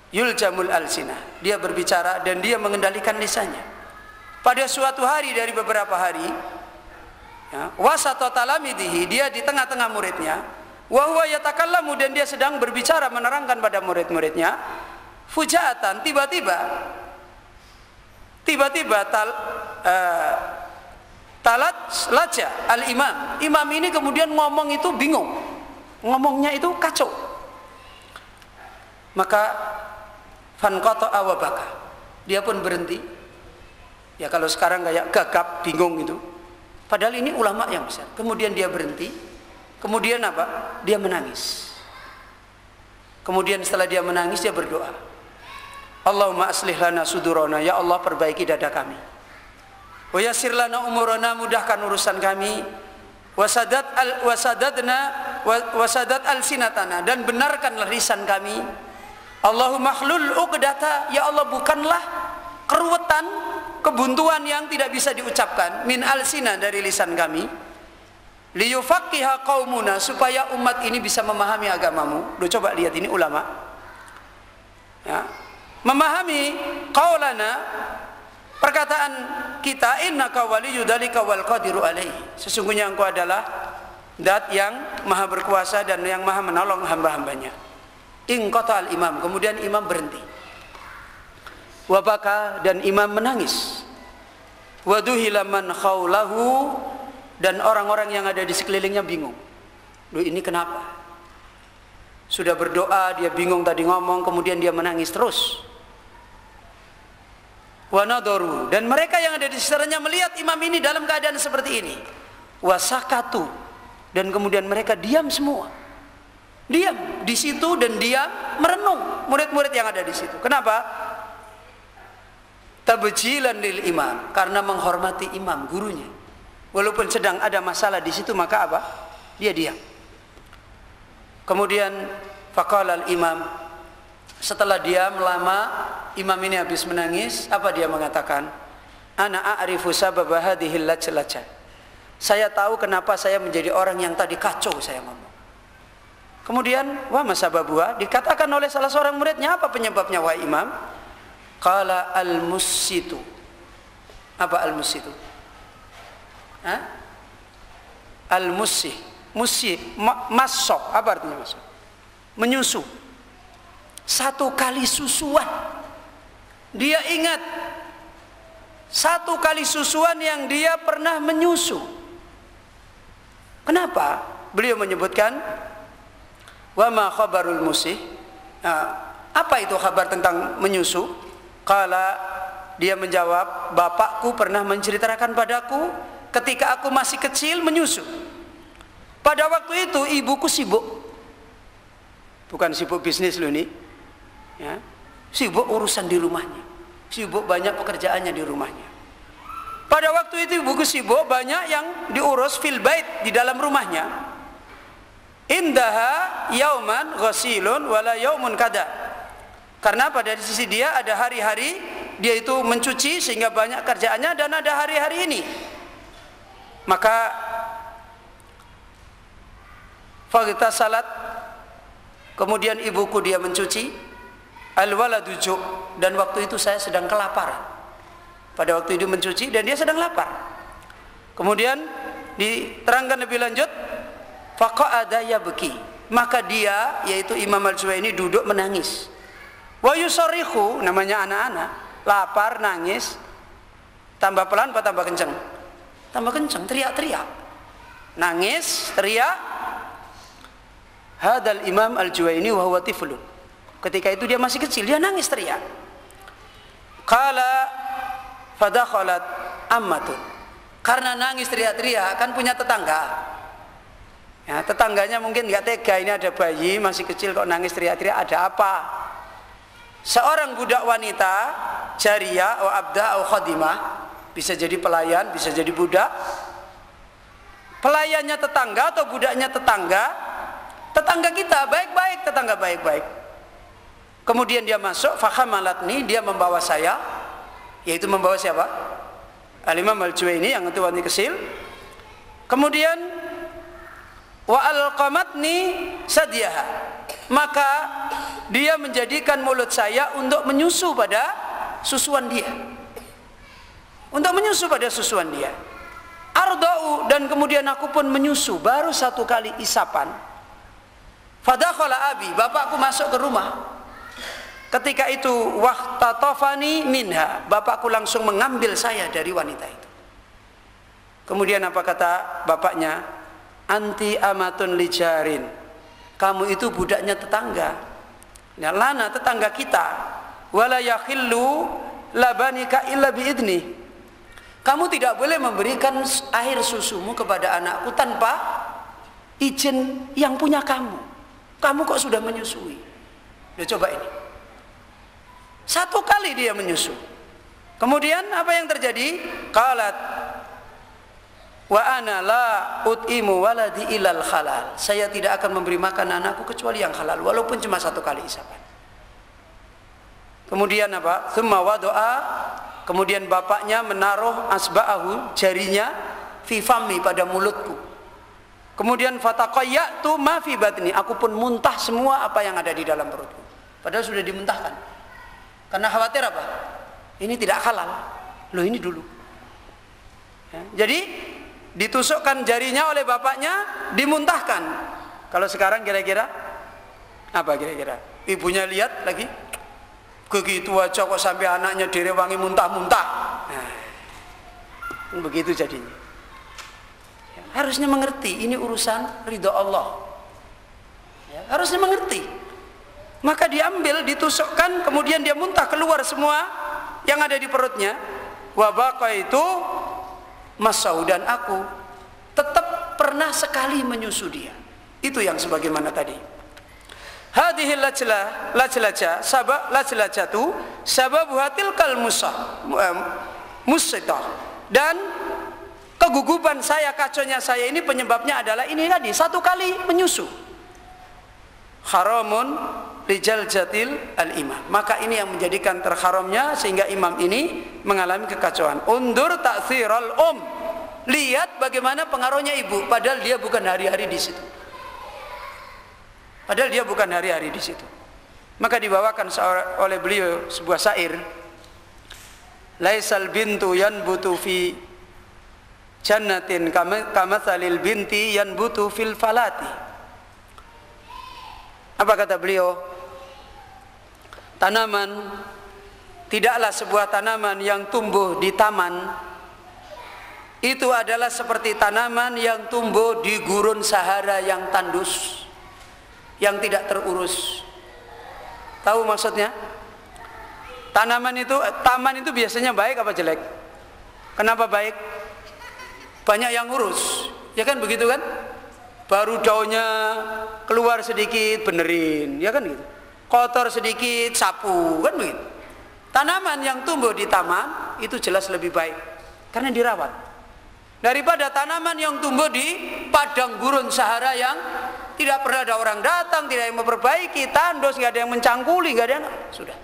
S1: yuljamul alsinah, dia berbicara dan dia mengendalikan lisannya. Pada suatu hari dari beberapa hari, ya, wasata talamidihi, dia di tengah-tengah muridnya, wa huwa yatakallamu, dan dia sedang berbicara menerangkan pada murid-muridnya. Fujaatan, tiba-tiba talat laja al-imam, imam ini kemudian ngomong itu bingung, ngomongnya itu kacau. Maka fanqata awabaka, dia pun berhenti. Ya kalau sekarang kayak gagap, bingung itu. Padahal ini ulama yang besar. Kemudian dia berhenti. Kemudian apa? Dia menangis. Kemudian setelah dia menangis, dia berdoa, Allahumma aslih lana sudurana, ya Allah perbaiki dada kami. Wa yassir lana umurana, mudahkan urusan kami. Wasadat alsinatana, dan benarkanlah lisan kami. Allahumma hlul uqdata, ya Allah bukanlah keruwetan, kebuntuan yang tidak bisa diucapkan, min alsina, dari lisan kami. Liyufaqqiha qaumuna, supaya umat ini bisa memahami agamamu. Duh, coba lihat ini ulama, ya, memahami qaulana, perkataan kita, innaka waliyyu dzalika wal qadiru alaihi, sesungguhnya engkau adalah zat yang maha berkuasa dan yang maha menolong hamba-hambanya. Inqata al imam, kemudian imam berhenti. Wabaka, dan imam menangis. Waduhila man khaulahu, dan orang-orang yang ada di sekelilingnya bingung. Loh, ini kenapa? Sudah berdoa, dia bingung tadi ngomong, kemudian dia menangis terus. Wanadoru, dan mereka yang ada di sekitarnya melihat imam ini dalam keadaan seperti ini. Wasakatu, dan kemudian mereka diam semua. Diam di situ dan diam merenung, murid-murid yang ada di situ. Kenapa? Tabjilan lil imam, karena menghormati imam, gurunya. Walaupun sedang ada masalah di situ, maka apa? Dia diam. Kemudian faqala al imam, setelah diam lama, imam ini habis menangis, apa dia mengatakan? Ana a'rifu sababa hadhil lajlajah. Saya tahu kenapa saya menjadi orang yang tadi kacau, saya ngomong. Kemudian wa masababuha, dikatakan oleh salah seorang muridnya, apa penyebabnya wahai imam? Qala al-musitu. Apa al-musitu? Al-musih, musih, masok. Apa artinya masok? Menyusu. Satu kali susuan. Dia ingat satu kali susuan yang dia pernah menyusu. Kenapa? Beliau menyebutkan wa ma khabarul musih. Apa itu kabar tentang menyusu? Qala, dia menjawab, bapakku pernah menceritakan padaku ketika aku masih kecil menyusu. Pada waktu itu ibuku sibuk. Bukan sibuk bisnis loh ini. Ya, sibuk urusan di rumahnya. Sibuk banyak pekerjaannya di rumahnya. Pada waktu itu ibuku sibuk banyak yang diurus fil bait, di dalam rumahnya. Indaha yauman ghasilun wala yaumun kada. Karena pada sisi dia ada hari-hari dia itu mencuci sehingga banyak kerjaannya, dan ada hari-hari ini. Maka fagita salat, kemudian ibuku dia mencuci, al-waladu ju', dan waktu itu saya sedang kelaparan. Pada waktu itu mencuci dan dia sedang lapar. Kemudian diterangkan lebih lanjut, faqa'ada yabki, maka dia, yaitu Imam Al-Juwaini, duduk menangis. Wa yusarrihu, namanya anak-anak, lapar, nangis, tambah pelan apa tambah kencang? Tambah kencang, teriak-teriak. Nangis, teriak. Hadal Imam Al-Juwaini wa huwa tiflun. Ketika itu dia masih kecil, dia nangis teriak. Qala fadakhalat ammatun. Karena nangis teriak-teriak, kan punya tetangga. Ya, tetangganya mungkin nggak tega, ini ada bayi masih kecil kok nangis teriak-teriak, ada apa? Seorang budak wanita, jariyah atau abda atau khadimah, bisa jadi pelayan, bisa jadi budak. Pelayannya tetangga atau budaknya tetangga, tetangga kita baik-baik, tetangga baik-baik. Kemudian dia masuk, fakhamalatni, dia membawa saya, yaitu membawa siapa? Al-Imam Al-Juwaini yang itu wanita kecil. Kemudian wa alqamatni sadiyaha, maka dia menjadikan mulut saya untuk menyusu pada susuan dia, untuk menyusu pada susuan dia. Arda'u, dan kemudian aku pun menyusu, baru satu kali isapan. Fadakhala abi, bapakku masuk ke rumah. Ketika itu wahtatafani minha, bapakku langsung mengambil saya dari wanita itu. Kemudian apa kata bapaknya? Anti amatun lijarin, kamu itu budaknya tetangga. Ya, lana tetangga kita. Wala yakhillu labanika illa biidni. Kamu tidak boleh memberikan air susumu kepada anakku tanpa izin yang punya kamu. Kamu kok sudah menyusui? Udah coba ini. Satu kali dia menyusu. Kemudian apa yang terjadi? Qalat wa ana la ut'imu waladi ilal halal. Saya tidak akan memberi makan anakku kecuali yang halal, walaupun cuma satu kali isapan. Kemudian apa? Tsumma wada'a, kemudian bapaknya menaruh asba'ahu, jarinya, fi fammi, pada mulutku. Kemudian fataqayyatu ma fi batni, aku pun muntah semua apa yang ada di dalam perutku. Padahal sudah dimuntahkan. Karena khawatir apa? Ini tidak halal. Loh, ini dulu. Ya, jadi ditusukkan jarinya oleh bapaknya, dimuntahkan. Kalau sekarang kira-kira apa kira-kira? Ibunya lihat lagi, begitu aja kok sampai anaknya direwangi muntah-muntah. Nah, Begitu jadinya. Ya, harusnya mengerti ini urusan ridho Allah. Ya, harusnya mengerti. Maka diambil, ditusukkan, kemudian dia muntah, keluar semua yang ada di perutnya. Wa baqaitu masau, dan aku tetap pernah sekali menyusu dia. Itu yang sebagaimana tadi. Hadhil lajlaja sabab lajlajatu sababu tilkal musitah, dan kegugupan saya, kacaunya saya ini penyebabnya adalah ini tadi, satu kali menyusu. Haramun rijal jatil al-imam, maka ini yang menjadikan terharamnya sehingga imam ini mengalami kekacauan. Undur ta'thiral lihat bagaimana pengaruhnya ibu, padahal dia bukan hari-hari di situ. Padahal dia bukan hari-hari di situ. Maka dibawakan oleh beliau sebuah syair. Laisal bintu yanbutu fi jannatin kamathalil binti yanbutu fil falati. Apa kata beliau? Tanaman, tidaklah sebuah tanaman yang tumbuh di taman itu adalah seperti tanaman yang tumbuh di gurun Sahara yang tandus, yang tidak terurus. Tahu maksudnya? Taman itu biasanya baik apa jelek? Kenapa baik? Banyak yang urus, ya kan begitu kan? Baru daunnya keluar sedikit benerin, ya kan gitu. Kotor sedikit sapu, kan begitu. Tanaman yang tumbuh di taman itu jelas lebih baik karena dirawat daripada tanaman yang tumbuh di padang gurun Sahara yang tidak pernah ada orang datang, tidak ada yang memperbaiki, tandus, nggak ada yang mencangkuli, nggak ada yang sudah.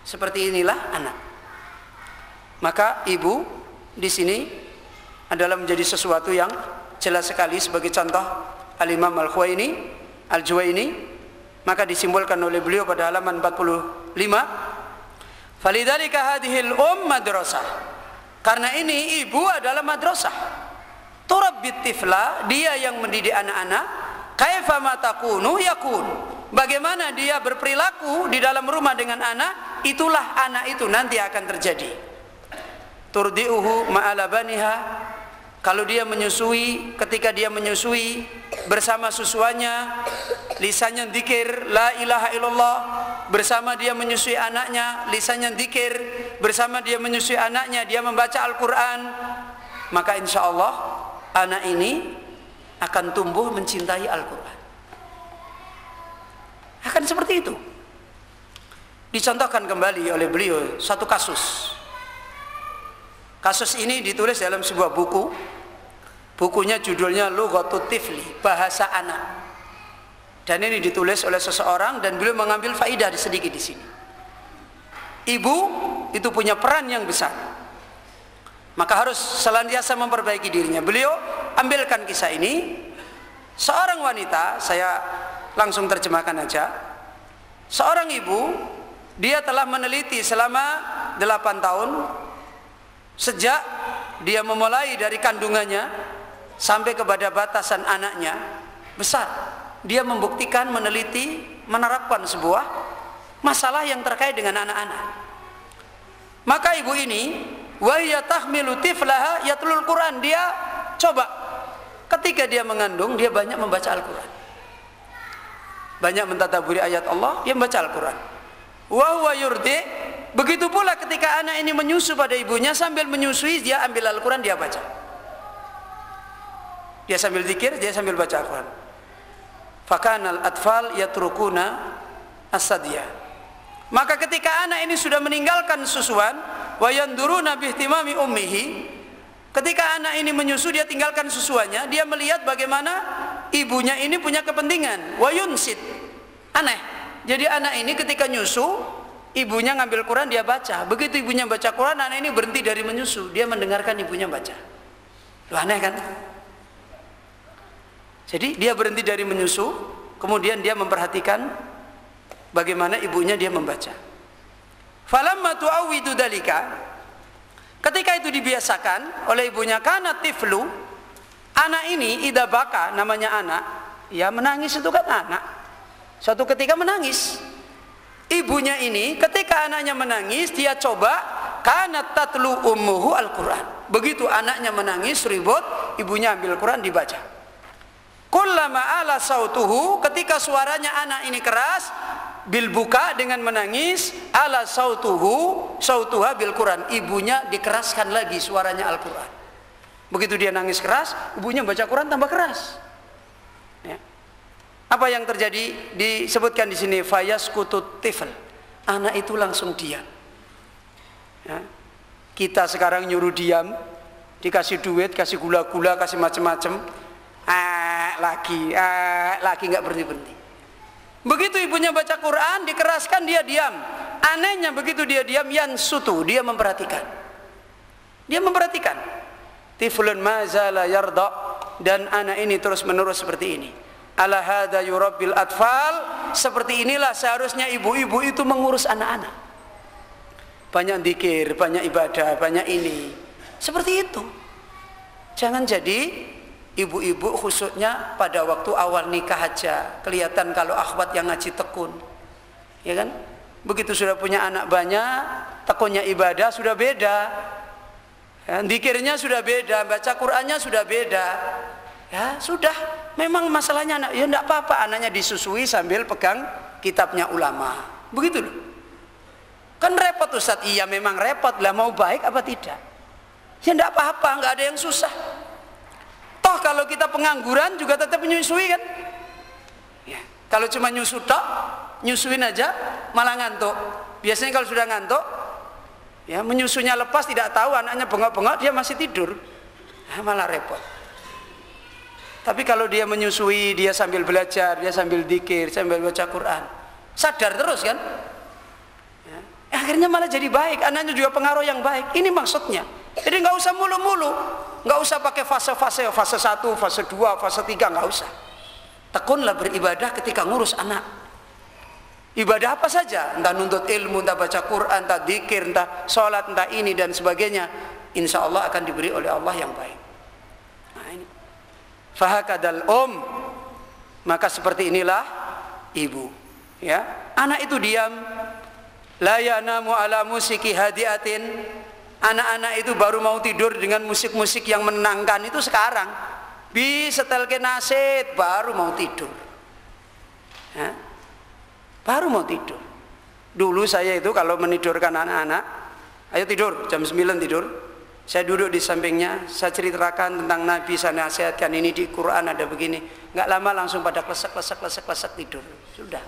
S1: Seperti inilah anak. Maka ibu di sini adalah menjadi sesuatu yang jelas sekali sebagai contoh Al-Imam Al-Juwaini, maka disimbolkan oleh beliau pada halaman 45. Falidzalika hadhil madrasah. Karena ini ibu adalah madrasah. Turabbit tifla, dia yang mendidik anak-anak. Kaifa ma takunu yakun. Bagaimana dia berperilaku di dalam rumah dengan anak, itulah anak itu nanti akan terjadi. Turdiuhu ma'ala baniha. Kalau dia menyusui, ketika dia menyusui bersama susuannya, lisannya dzikir la ilaha illallah, bersama dia menyusui anaknya, lisannya dzikir, bersama dia menyusui anaknya, dia membaca Al-Quran, maka insya Allah anak ini akan tumbuh mencintai Al-Quran. Akan seperti itu. Dicontohkan kembali oleh beliau satu kasus. Kasus ini ditulis dalam sebuah buku. Bukunya judulnya Lughatut Tifli, bahasa anak. Dan ini ditulis oleh seseorang dan beliau mengambil faidah sedikit di sini. Ibu itu punya peran yang besar. Maka harus senantiasa memperbaiki dirinya. Beliau ambilkan kisah ini. Seorang wanita, saya langsung terjemahkan aja. Seorang ibu, dia telah meneliti selama 8 tahun sejak dia memulai dari kandungannya sampai kepada batasan anaknya besar. Dia membuktikan, meneliti, menerapkan sebuah masalah yang terkait dengan anak-anak. Maka ibu ini wa hiya tahmilu tiflaha yatlul Quran, dia coba ketika dia mengandung dia banyak membaca Al-Quran, banyak mentadaburi ayat Allah, dia membaca Al-Quran. Wa huwa yurdi, begitu pula ketika anak ini menyusu pada ibunya, sambil menyusui dia ambil Al-Quran, dia baca. Dia sambil zikir, dia sambil baca Al-Quran. Fakanal atfal yatrukuna as-sadiyah. Maka ketika anak ini sudah meninggalkan susuan, wa yanduruna bihtimami ummihi, ketika anak ini menyusu dia tinggalkan susuannya, dia melihat bagaimana ibunya ini punya kepentingan. Wa yunsit, aneh. Jadi anak ini ketika nyusu, ibunya ngambil Quran, dia baca. Begitu ibunya baca Quran, anak ini berhenti dari menyusu, dia mendengarkan ibunya baca. Loh, aneh kan? Jadi dia berhenti dari menyusu, kemudian dia memperhatikan bagaimana ibunya dia membaca. Falamma tu'awwidu dalika, ketika itu dibiasakan oleh ibunya, kana tiflu, anak ini idza baka, namanya anak, ya menangis itu kan anak. Suatu ketika menangis. Ibunya ini ketika anaknya menangis, dia coba kanat tatlu ummuhu al-Quran. Begitu anaknya menangis ribut, ibunya ambil Quran dibaca. Kullama ala sautuhu, ketika suaranya anak ini keras, bil buka dengan menangis, ala sautuha bil Quran, ibunya dikeraskan lagi suaranya Al-Quran. Begitu dia nangis keras, ibunya baca Quran tambah keras. Ya. Apa yang terjadi? Disebutkan di sini fayaskutut tifl, anak itu langsung diam. Ya. Kita sekarang nyuruh diam, dikasih duit, kasih gula-gula, kasih macam-macam, lagi nggak berhenti-berhenti. Begitu ibunya baca Quran, dikeraskan, dia diam. Anehnya begitu dia diam, yansutu, dia memperhatikan. Dia memperhatikan. Tiflun mazala yarda, dan anak ini terus menerus seperti ini. Ala hadza yurabbil atfal, seperti inilah seharusnya ibu-ibu itu mengurus anak-anak. Banyak zikir, banyak ibadah, banyak ini. Seperti itu. Jangan jadi ibu-ibu khususnya pada waktu awal nikah aja kelihatan kalau akhwat yang ngaji tekun, ya kan? Begitu sudah punya anak banyak, tekunnya ibadah sudah beda, ya, zikirnya sudah beda, baca Qurannya sudah beda, ya sudah. Memang masalahnya anak, ya enggak apa-apa anaknya disusui sambil pegang kitabnya ulama, begitu loh. Kan repot Ustaz, iya memang repot lah, mau baik apa tidak? Ya enggak apa-apa, enggak ada yang susah. Toh kalau kita pengangguran juga tetap menyusui kan? Ya. Kalau cuma nyusu tok, nyusuin aja malah ngantuk. Biasanya kalau sudah ngantuk, ya menyusunya lepas tidak tahu anaknya bengok-bengok, dia masih tidur, malah repot. Tapi kalau dia menyusui, dia sambil belajar, dia sambil dzikir, sambil baca Quran, sadar terus kan? Ya. Akhirnya malah jadi baik, anaknya juga pengaruh yang baik. Ini maksudnya. Jadi nggak usah mulu-mulu. Nggak usah pakai fase-fase, fase 1, fase 2, fase 3, nggak usah. Tekunlah beribadah ketika ngurus anak. Ibadah apa saja, entah nuntut ilmu, entah baca Quran, entah dzikir, entah sholat, entah ini dan sebagainya, insya Allah akan diberi oleh Allah yang baik. Nah ini, fahakadal maka seperti inilah ibu. Ya, anak itu diam, la yanamu ala musiki hadiatin. Anak-anak itu baru mau tidur dengan musik-musik yang menenangkan itu sekarang. Setelke nasid baru mau tidur. Ya. Baru mau tidur. Dulu saya itu kalau menidurkan anak-anak, ayo tidur, jam 9 tidur. Saya duduk di sampingnya, saya ceritakan tentang Nabi, saya nasihatkan ini di Quran ada begini. Nggak lama langsung pada klesek tidur. Sudah.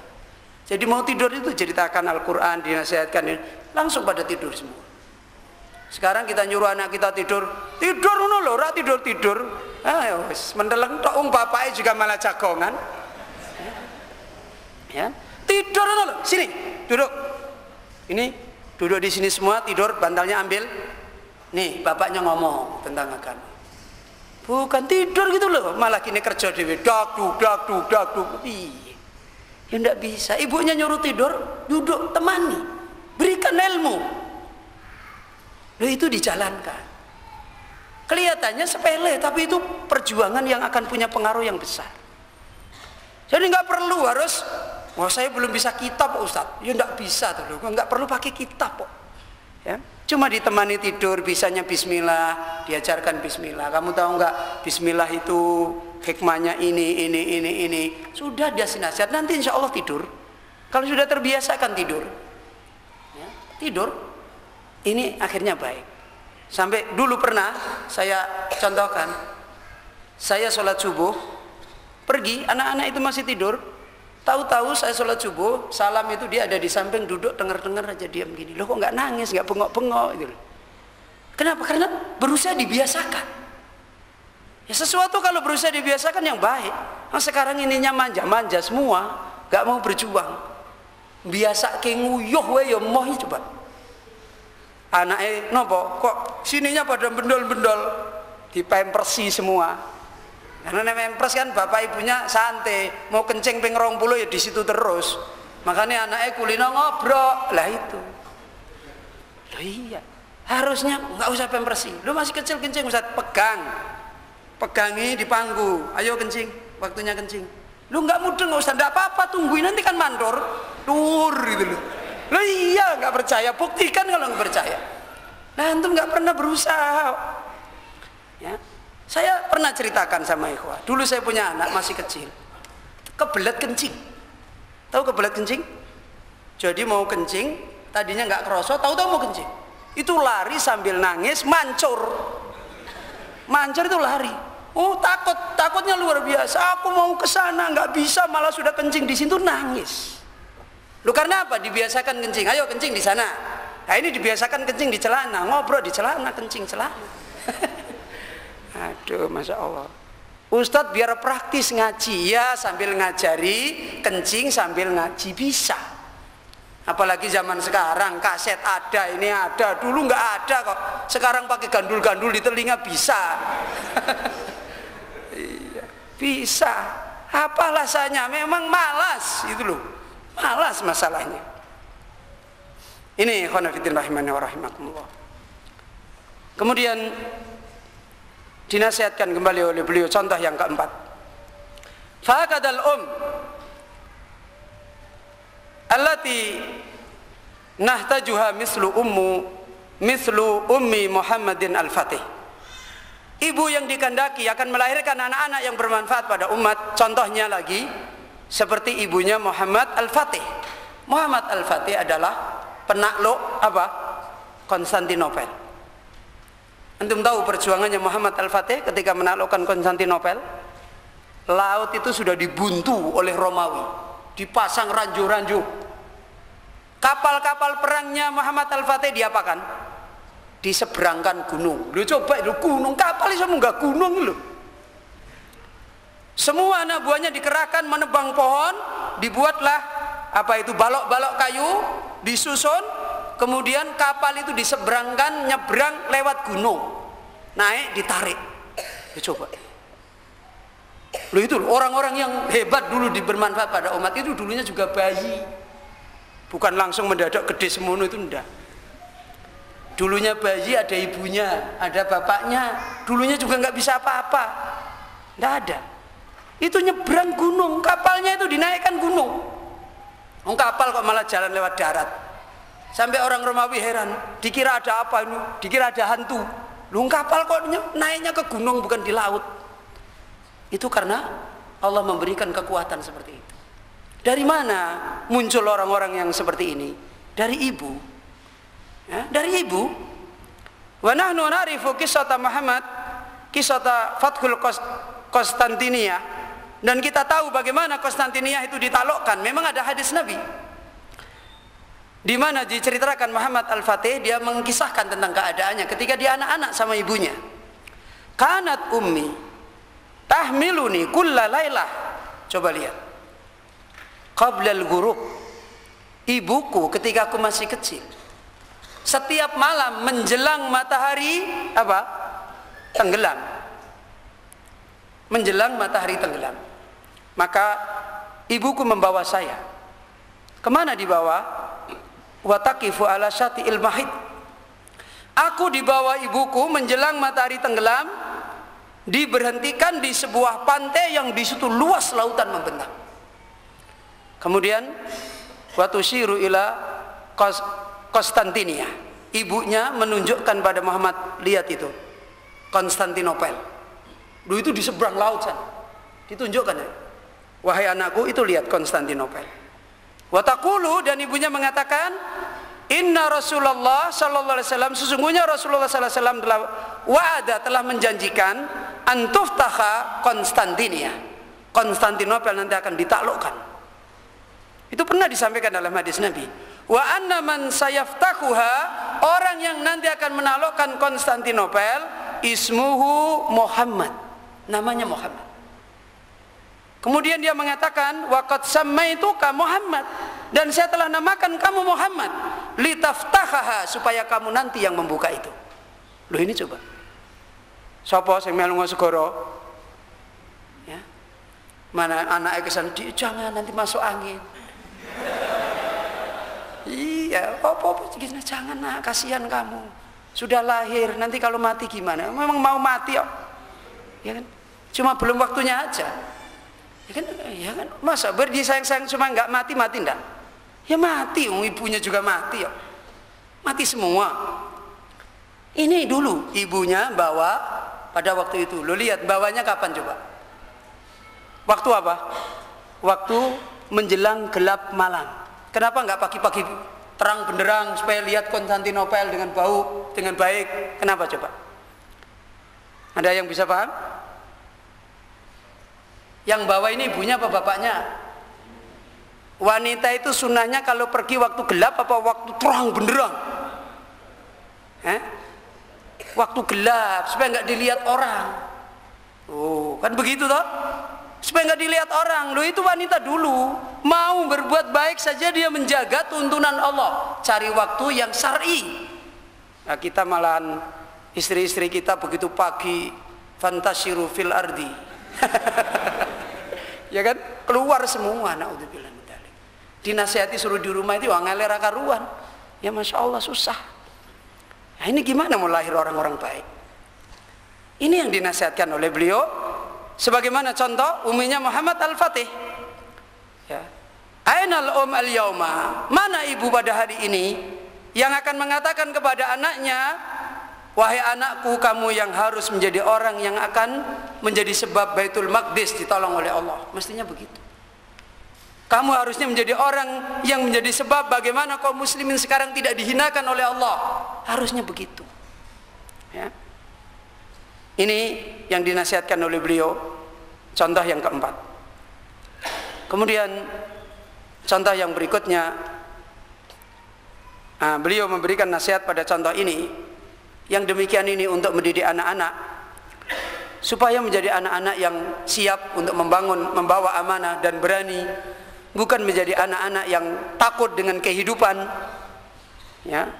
S1: Jadi mau tidur itu ceritakan Al-Quran, dinasihatkan, langsung pada tidur semua. Sekarang kita nyuruh anak kita tidur ngono lho, ora tidur. Ayo wis mendeleng tok wong bapake juga malah jagongan. Ya. Tidur ngono lho, sini, duduk. Ini duduk di sini semua, tidur, bantalnya ambil. Nih, bapaknya ngomong tentang agama. Bukan tidur gitu loh, malah kini kerja dhewe dak duk. Ya enggak bisa. Ibunya nyuruh tidur, duduk temani. Berikan ilmu. Loh itu dijalankan. Kelihatannya sepele, tapi itu perjuangan yang akan punya pengaruh yang besar. Jadi nggak perlu harus, wah saya belum bisa kitab Ustaz. Ya nggak bisa tuh, nggak perlu pakai kitab kok. Ya, cuma ditemani tidur, bisanya Bismillah, diajarkan Bismillah. Kamu tahu nggak Bismillah itu hikmahnya ini. Sudah dia nasihat, nanti insya Allah tidur. Kalau sudah terbiasa akan tidur. Ya, tidur. Ini akhirnya baik. Sampai dulu pernah saya contohkan, saya sholat subuh, pergi, anak-anak itu masih tidur. Tahu-tahu saya sholat subuh, salam itu dia ada di samping, duduk dengar-dengar aja diam gini. Loh kok nggak nangis, nggak bengok-bengok gitu. Kenapa? Karena berusaha dibiasakan. Ya sesuatu kalau berusaha dibiasakan yang baik. Nah, sekarang ininya manja-manja semua, nggak mau berjuang. Biasa ke nguyuh we ya moh coba. Anaknya nopo kok sininya pada bendol-bendol, dipempersi semua. Karena pempers kan bapak ibunya santai, mau kencing ping 20 ya di situ terus. Makanya anaknya kulino ngobrol lah itu. Loh iya, harusnya nggak usah pempersi. Lu masih kecil kencing Ustaz, pegangi di pangku. Ayo kencing, waktunya kencing. Lu nggak mudeng nggak usah, nggak apa-apa, tungguin nanti kan mandor, tur gitu loh. Loh iya nggak percaya, buktikan kalau nggak percaya. Nah, antum nggak pernah berusaha. Ya. Saya pernah ceritakan sama ikhwah. Dulu saya punya anak masih kecil, kebelet kencing. Tahu kebelet kencing? Jadi mau kencing, tadinya nggak kerosot, tahu-tahu mau kencing. Itu lari sambil nangis, mancur. Mancur itu lari. Oh, takutnya luar biasa. Aku mau ke sana nggak bisa, malah sudah kencing di situ nangis. Lu karena apa? Dibiasakan kencing. Ayo kencing di sana. Nah, ini dibiasakan kencing di celana, ngobrol di celana, kencing celana. Aduh, masya Allah. Ustadz biar praktis ngaji, ya sambil ngajari kencing sambil ngaji bisa. Apalagi zaman sekarang kaset ada, ini ada, dulu nggak ada kok. Sekarang pakai gandul-gandul di telinga bisa. Iya, bisa. Apa alasannya? Memang malas itu loh, malas masalahnya. Ini khonafidin rahimani wa rahimakumullah. Kemudian dinasihatkan kembali oleh beliau contoh yang keempat. Fakadal allati nahtajuha mislu ummi Muhammadin al-Fatih. Ibu yang dikehendaki akan melahirkan anak-anak yang bermanfaat pada umat, contohnya lagi seperti ibunya Muhammad al-Fatih. Muhammad al-Fatih adalah penakluk apa? Konstantinopel. Antum tahu perjuangannya Muhammad al-Fatih ketika menaklukkan Konstantinopel? Laut itu sudah dibuntu oleh Romawi, dipasang ranjau-ranjau. Kapal-kapal perangnya Muhammad al-Fatih diapakan? Diseberangkan gunung. Lu coba itu gunung, kapal itu munggah gunung lu. Semua anak buahnya dikerahkan menebang pohon, dibuatlah apa itu balok-balok kayu, disusun, kemudian kapal itu diseberangkan, nyebrang lewat gunung, naik, ditarik. Lu coba. Lu itu orang-orang yang hebat dulu bermanfaat pada umat itu dulunya juga bayi. Bukan langsung mendadak gede semono itu enggak. Dulunya bayi, ada ibunya, ada bapaknya. Dulunya juga nggak bisa apa-apa, nggak ada. Itu nyebrang gunung, kapalnya itu dinaikkan gunung. Kapal kok malah jalan lewat darat. Sampai orang Romawi heran, dikira ada apa ini? Dikira ada hantu. Lu kapal kok naiknya ke gunung bukan di laut. Itu karena Allah memberikan kekuatan seperti itu. Dari mana muncul orang-orang yang seperti ini? Dari ibu. Ya, dari ibu. Wa nahnu na'rifu kisata Muhammad, kisata Fathul Konstantinia, dan kita tahu bagaimana Konstantinia itu ditaklukkan. Memang ada hadis Nabi di mana diceritakan Muhammad al-Fatih, dia mengkisahkan tentang keadaannya ketika dia anak-anak sama ibunya. Kanat ummi tahmiluni kulla lailah. Coba lihat. Qablal ghurub. Ibuku ketika aku masih kecil, setiap malam menjelang matahari apa? Tenggelam. Menjelang matahari tenggelam, maka ibuku membawa saya. Kemana dibawa? Wa taqifu ala syati'il mahid. Aku dibawa ibuku menjelang matahari tenggelam, diberhentikan di sebuah pantai yang di situ luas lautan membentang. Kemudian wa tusyiru ila Konstantinia. Ibunya menunjukkan pada Muhammad, lihat itu Konstantinopel. Dulu itu di seberang laut sana. Ditunjukkan ya. Wahai anakku, itu lihat Konstantinopel. Wa taqulu, dan ibunya mengatakan, inna Rasulullah sallallahu alaihi wasallam, sesungguhnya Rasulullah sallallahu alaihi wasallam telah menjanjikan antuftaha Konstantinia. Konstantinopel nanti akan ditaklukkan. Itu pernah disampaikan dalam hadis Nabi. Wa anna man sayaftahuha, orang yang nanti akan menaklukkan Konstantinopel, ismuhu Muhammad, namanya Muhammad. Kemudian dia mengatakan, wa qad sammaituka Muhammad, dan saya telah namakan kamu Muhammad, litaftahaha, supaya kamu nanti yang membuka itu. Loh, ini coba. Sapa sing melu segoro? Ya. Mana anaknya kesan, jangan nanti masuk angin. Iya, apa-apa jangan nak, kasihan kamu. Sudah lahir, nanti kalau mati gimana? Memang mau mati kok. Ya kan? Cuma belum waktunya aja. Ya kan? Ya kan? Masa berdisayang-sayang cuma enggak mati enggak? Ya mati, ibunya juga mati kok. Mati semua. Ini dulu ibunya bawa pada waktu itu. Lo lihat bawanya kapan coba? Waktu apa? Waktu menjelang gelap malam. Kenapa nggak pagi-pagi terang benderang supaya lihat Konstantinopel dengan baik? Kenapa coba? Ada yang bisa paham? Yang bawa ini ibunya apa bapaknya? Wanita itu sunnahnya kalau pergi waktu gelap apa waktu terang benderang? Waktu gelap supaya nggak dilihat orang. Oh, kan begitu toh? Supaya nggak dilihat orang. Loh, itu wanita dulu mau berbuat baik saja dia menjaga tuntunan Allah, cari waktu yang syar'i. Nah, kita malahan istri-istri kita begitu pagi fantasyiru fil ardi. Ya kan? Keluar semua, naudzubillah min dzalik. Dinasihati suruh di rumah itu angel ra karuan. Ya Masya Allah susah. Nah, ini gimana mau lahir orang-orang baik? Ini yang dinasihatkan oleh beliau. Sebagaimana contoh uminya Muhammad Al-Fatih. Ya. Ainal al-yauma? Mana ibu pada hari ini yang akan mengatakan kepada anaknya, wahai anakku, kamu yang harus menjadi orang yang akan menjadi sebab Baitul Maqdis ditolong oleh Allah. Mestinya begitu. Kamu harusnya menjadi orang yang menjadi sebab bagaimana kaum muslimin sekarang tidak dihinakan oleh Allah. Harusnya begitu. Ya. Ini yang dinasihatkan oleh beliau. Contoh yang keempat. Kemudian contoh yang berikutnya, beliau memberikan nasihat pada contoh ini. Yang demikian ini untuk mendidik anak-anak supaya menjadi anak-anak yang siap untuk membawa amanah dan berani, bukan menjadi anak-anak yang takut dengan kehidupan. Ya.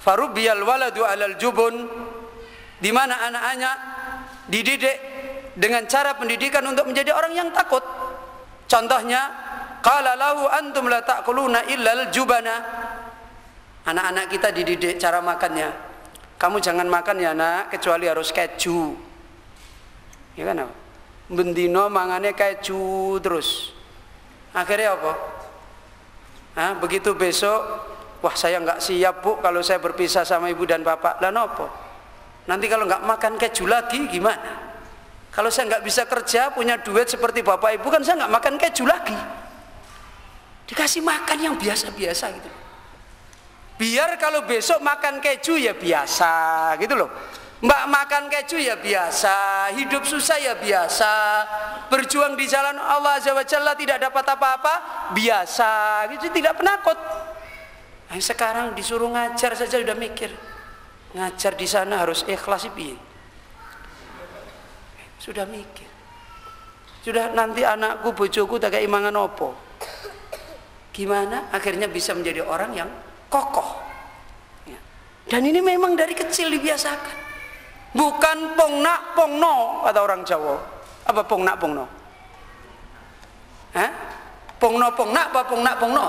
S1: Farubbiyal waladu alal jubun, di mana anak-anak dididik dengan cara pendidikan untuk menjadi orang yang takut. Contohnya, qala lahu antum la ta'kuluna illal jubana. Anak-anak kita dididik cara makannya. Kamu jangan makan ya nak, kecuali harus keju. Ya kan apa? Bendino mangannya keju terus. Akhirnya apa? Begitu besok, wah saya nggak siap bu kalau saya berpisah sama ibu dan bapak. Lah nopo? Nanti kalau nggak makan keju lagi gimana? Kalau saya nggak bisa kerja, punya duit seperti bapak ibu, kan saya nggak makan keju lagi. Dikasih makan yang biasa-biasa gitu. Biar kalau besok makan keju ya biasa gitu loh. Mbak makan keju ya biasa, hidup susah ya biasa, berjuang di jalan Allah Azza wa Jalla tidak dapat apa-apa biasa, gitu, tidak penakut. Nah, sekarang disuruh ngajar saja sudah mikir, ngajar di sana harus ikhlas piye. Sudah mikir, sudah nanti anakku bojoku tak kayak imangan opo, gimana akhirnya bisa menjadi orang yang kokoh. Ya. Dan ini memang dari kecil dibiasakan, bukan pongnak pongno kata orang Jawa. Apa pongnak pongno? Pongno pongnak apa pongnak pongno?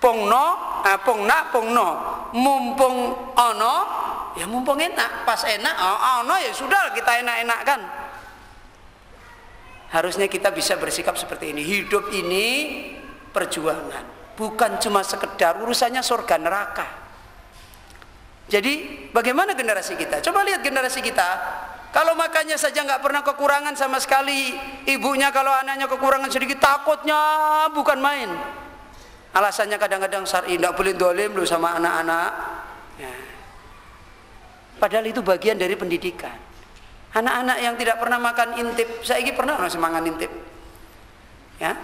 S1: Pongno, pongnak pongno. Mumpung ono, ya mumpung enak. Pas enak, ono ya sudah kita enak-enakan. Harusnya kita bisa bersikap seperti ini. Hidup ini perjuangan, bukan cuma sekedar urusannya surga neraka. Jadi bagaimana generasi kita? Coba lihat generasi kita. Kalau makannya saja nggak pernah kekurangan sama sekali. Ibunya kalau anaknya kekurangan sedikit takutnya bukan main. Alasannya kadang-kadang syar'i, tidak boleh dolim lu sama anak-anak. Ya. Padahal itu bagian dari pendidikan. Anak-anak yang tidak pernah makan intip, saya ini pernah masih makan intip. Ya,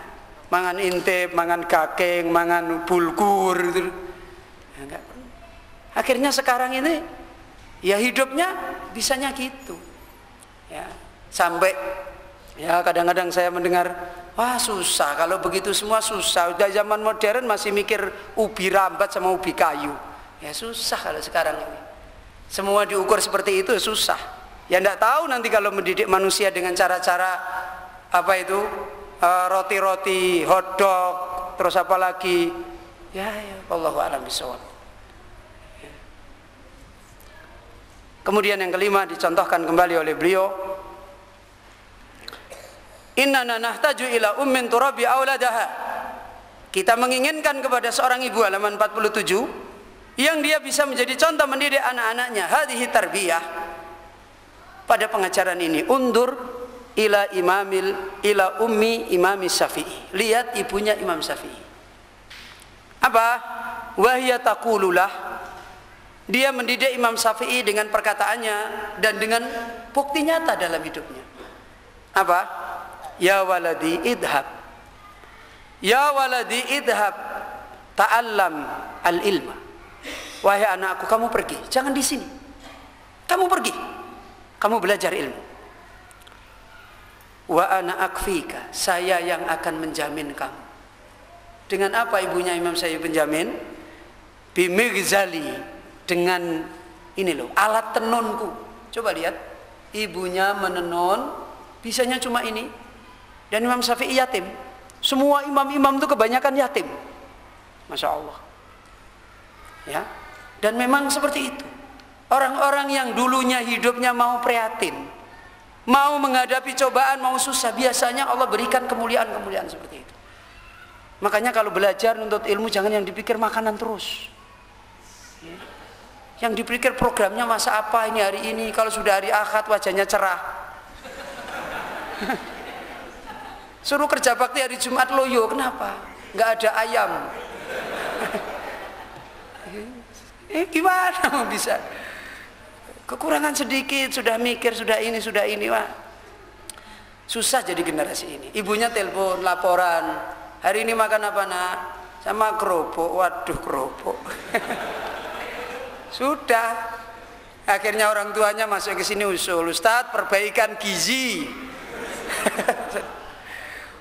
S1: mangan intip, mangan kakeng, mangan bulgur gitu. Ya, enggak pernah. Akhirnya sekarang ini ya hidupnya bisanya gitu. Ya, sampai ya kadang-kadang saya mendengar, wah susah kalau begitu semua susah. Udah zaman modern masih mikir ubi rambat sama ubi kayu. Ya susah kalau sekarang ini. Semua diukur seperti itu susah. Ya enggak tahu nanti kalau mendidik manusia dengan cara-cara apa itu roti-roti, hotdog, terus apa lagi? Ya, wallahu a'lam bishawab. Ya. Kemudian yang kelima dicontohkan kembali oleh beliau, innana nahtaju ila ummin turabi auladaha. Kita menginginkan kepada seorang ibu, halaman 47, yang dia bisa menjadi contoh mendidik anak-anaknya. Hadhihi tarbiyah. Pada pengajaran ini, undur ila ummi Imam Syafi'i. Lihat ibunya Imam Syafi'i. Apa? Wahya taqululah. Dia mendidik Imam Syafi'i dengan perkataannya dan dengan bukti nyata dalam hidupnya. Apa? Ya waladi idhab. Ya waladi idhab ta'allam al-ilma. Wahai anakku, kamu pergi, jangan di sini. Kamu pergi. Kamu belajar ilmu. Wa ana akfika, saya yang akan menjamin kamu. Dengan apa ibunya Imam Syafi'i menjamin? Bimighzali, dengan ini loh, alat tenunku. Coba lihat, ibunya menenun, bisanya cuma ini. Dan Imam Syafi'i yatim. Semua imam-imam itu kebanyakan yatim. Masya Allah. Ya, dan memang seperti itu. Orang-orang yang dulunya hidupnya mau prihatin, mau menghadapi cobaan, mau susah, biasanya Allah berikan kemuliaan-kemuliaan seperti itu. Makanya kalau belajar untuk ilmu, jangan yang dipikir makanan terus. Yang dipikir programnya masa apa ini hari ini, kalau sudah hari Ahad wajahnya cerah. Suruh kerja bakti hari Jumat loyo, kenapa? Nggak ada ayam. Gimana mau bisa? Kekurangan sedikit, sudah mikir, sudah ini, wah. Susah jadi generasi ini. Ibunya telepon, laporan. Hari ini makan apa nak? Sama kerupuk. Waduh, kerupuk. Sudah. Akhirnya orang tuanya masuk ke sini usul, Ustadz, perbaikan gizi.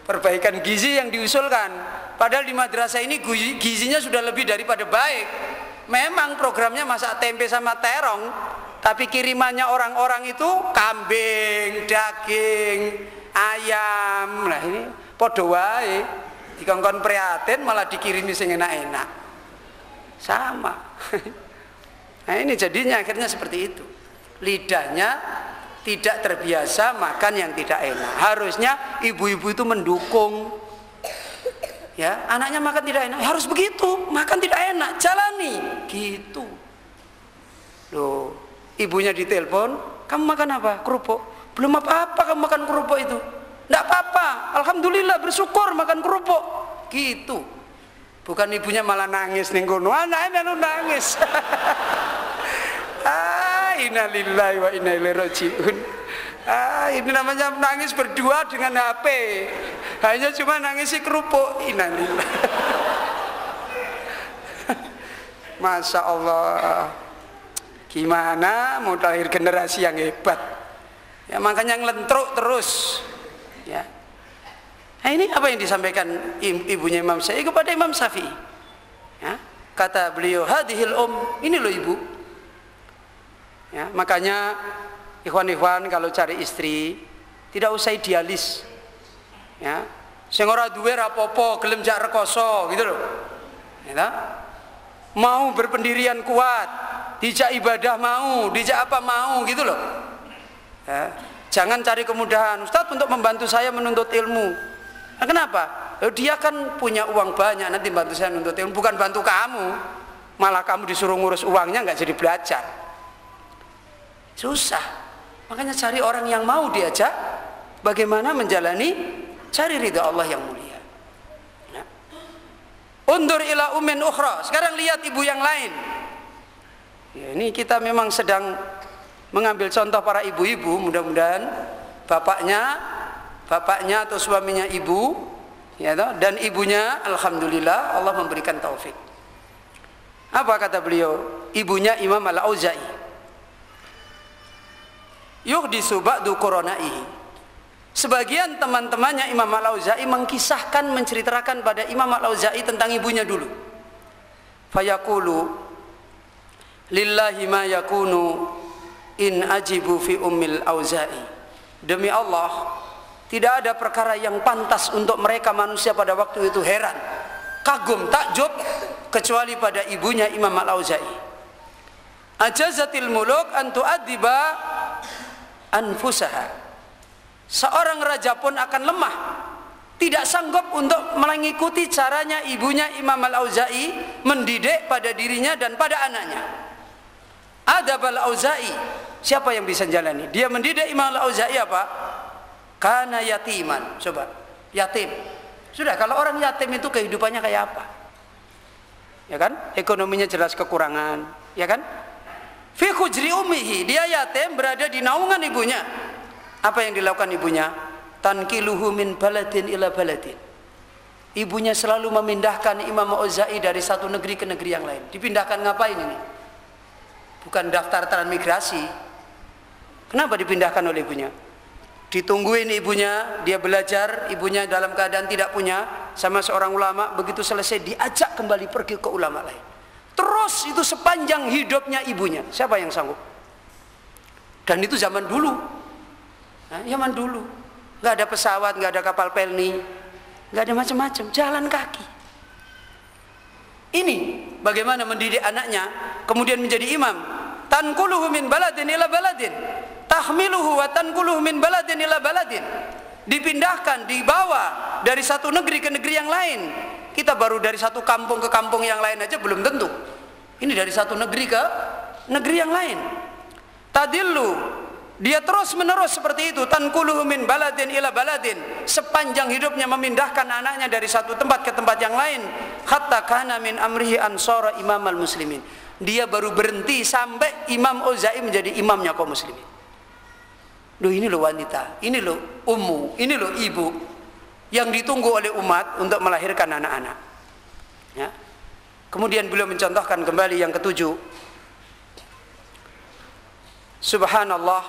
S1: Perbaikan gizi yang diusulkan. Padahal di madrasah ini gizinya sudah lebih daripada baik. Memang programnya masak tempe sama terong, tapi kirimannya orang-orang itu kambing, daging, ayam. Nah ini podo wae. Dikongkon prihatin malah dikirimi sing enak-enak. Sama. Nah ini jadinya akhirnya seperti itu. Lidahnya tidak terbiasa makan yang tidak enak. Harusnya ibu-ibu itu mendukung. Ya, anaknya makan tidak enak, harus begitu, makan tidak enak, jalani, gitu. Loh, ibunya ditelepon, kamu makan apa? Kerupuk. Belum apa-apa kamu makan kerupuk itu. Tidak apa-apa, alhamdulillah bersyukur makan kerupuk. Gitu. Bukan ibunya malah nangis ning kono, anaknya lu nangis. Innalillahi wa inna ilaihi rajiun. Ini namanya nangis berdua dengan HP. Hanya cuma nangis si kerupuk. Innalillah. Masya Allah. Gimana mau lahir generasi yang hebat? Ya makanya ngelentruk terus. Ya. Nah, ini apa yang disampaikan ibunya Imam Syafi'i kepada Imam Syafi'i? Ya. Kata beliau, hadhil ini loh ibu. Ya, makanya ikhwan-ikhwan kalau cari istri tidak usah idealis. Ya, sing ora duwe rapopo, gelem jak rekoso gitu loh. Ya, mau berpendirian kuat, dijak ibadah mau, dijak apa mau gitu loh. Ya, jangan cari kemudahan. Ustadz untuk membantu saya menuntut ilmu. Nah, kenapa? Dia kan punya uang banyak, nanti bantu saya menuntut ilmu, bukan bantu kamu. Malah kamu disuruh ngurus uangnya nggak jadi belajar. Susah. Makanya cari orang yang mau diajak bagaimana menjalani, cari ridha Allah yang mulia. Nah. Undur ila ummin ukhra. Sekarang lihat ibu yang lain. Ya, ini kita memang sedang mengambil contoh para ibu-ibu. Mudah-mudahan bapaknya atau suaminya ibu, ya toh, dan ibunya alhamdulillah Allah memberikan taufik. Apa kata beliau? Ibunya Imam Al-Auza'i. Yuhdisu ba'du qurana'ihi. Sebagian teman-temannya Imam Al-Auza'i mengkisahkan, menceritakan pada Imam Al-Auza'i tentang ibunya dulu. Fayaqulu lillahi ma yakunu in ajibu fi ummil Auza'i. Demi Allah, tidak ada perkara yang pantas untuk mereka manusia pada waktu itu heran, kagum, takjub kecuali pada ibunya Imam Al-Auza'i. Ajazatil muluk an tu'addiba anfusaha. Seorang raja pun akan lemah tidak sanggup untuk mengikuti caranya ibunya Imam Al-Auza'i mendidik pada dirinya dan pada anaknya. Adab Al-Auza'i, siapa yang bisa jalani? Dia mendidik Imam Al-Auza'i apa? Kana yatiman. Coba, yatim. Sudah, kalau orang yatim itu kehidupannya kayak apa? Ya kan? Ekonominya jelas kekurangan, ya kan? Fi hujri ummihi, dia yatim berada di naungan ibunya. Apa yang dilakukan ibunya? Tankiluhu min baladin ila baladin. Ibunya selalu memindahkan Imam Auza'i dari satu negeri ke negeri yang lain. Dipindahkan ngapain ini? Bukan daftar transmigrasi. Kenapa dipindahkan oleh ibunya? Ditungguin ibunya, dia belajar, ibunya dalam keadaan tidak punya, sama seorang ulama, begitu selesai diajak kembali pergi ke ulama lain. Terus itu sepanjang hidupnya ibunya. Siapa yang sanggup? Dan itu zaman dulu. Nah, zaman dulu. Nggak ada pesawat, nggak ada kapal pelni, nggak ada macam-macam, jalan kaki. Ini bagaimana mendidik anaknya, kemudian menjadi imam. Tanquluhu min baladin ila baladin. Tahmiluhu wa tanquluhu min baladin ila baladin. Dipindahkan, dibawa dari satu negeri ke negeri yang lain. Kita baru dari satu kampung ke kampung yang lain aja belum tentu. Ini dari satu negeri ke negeri yang lain. Tadillu, dia terus menerus seperti itu. Tanquluhu min baladin ila baladin. Sepanjang hidupnya memindahkan anaknya dari satu tempat ke tempat yang lain. Hatta kana min amrihi ansara imamal muslimin. Dia baru berhenti sampai Imam Auza'i menjadi imamnya kaum muslimin. Loh, ini loh wanita, ini loh ummu, ini loh ibu yang ditunggu oleh umat untuk melahirkan anak-anak. Ya. Kemudian beliau mencontohkan kembali yang ketujuh. Subhanallah,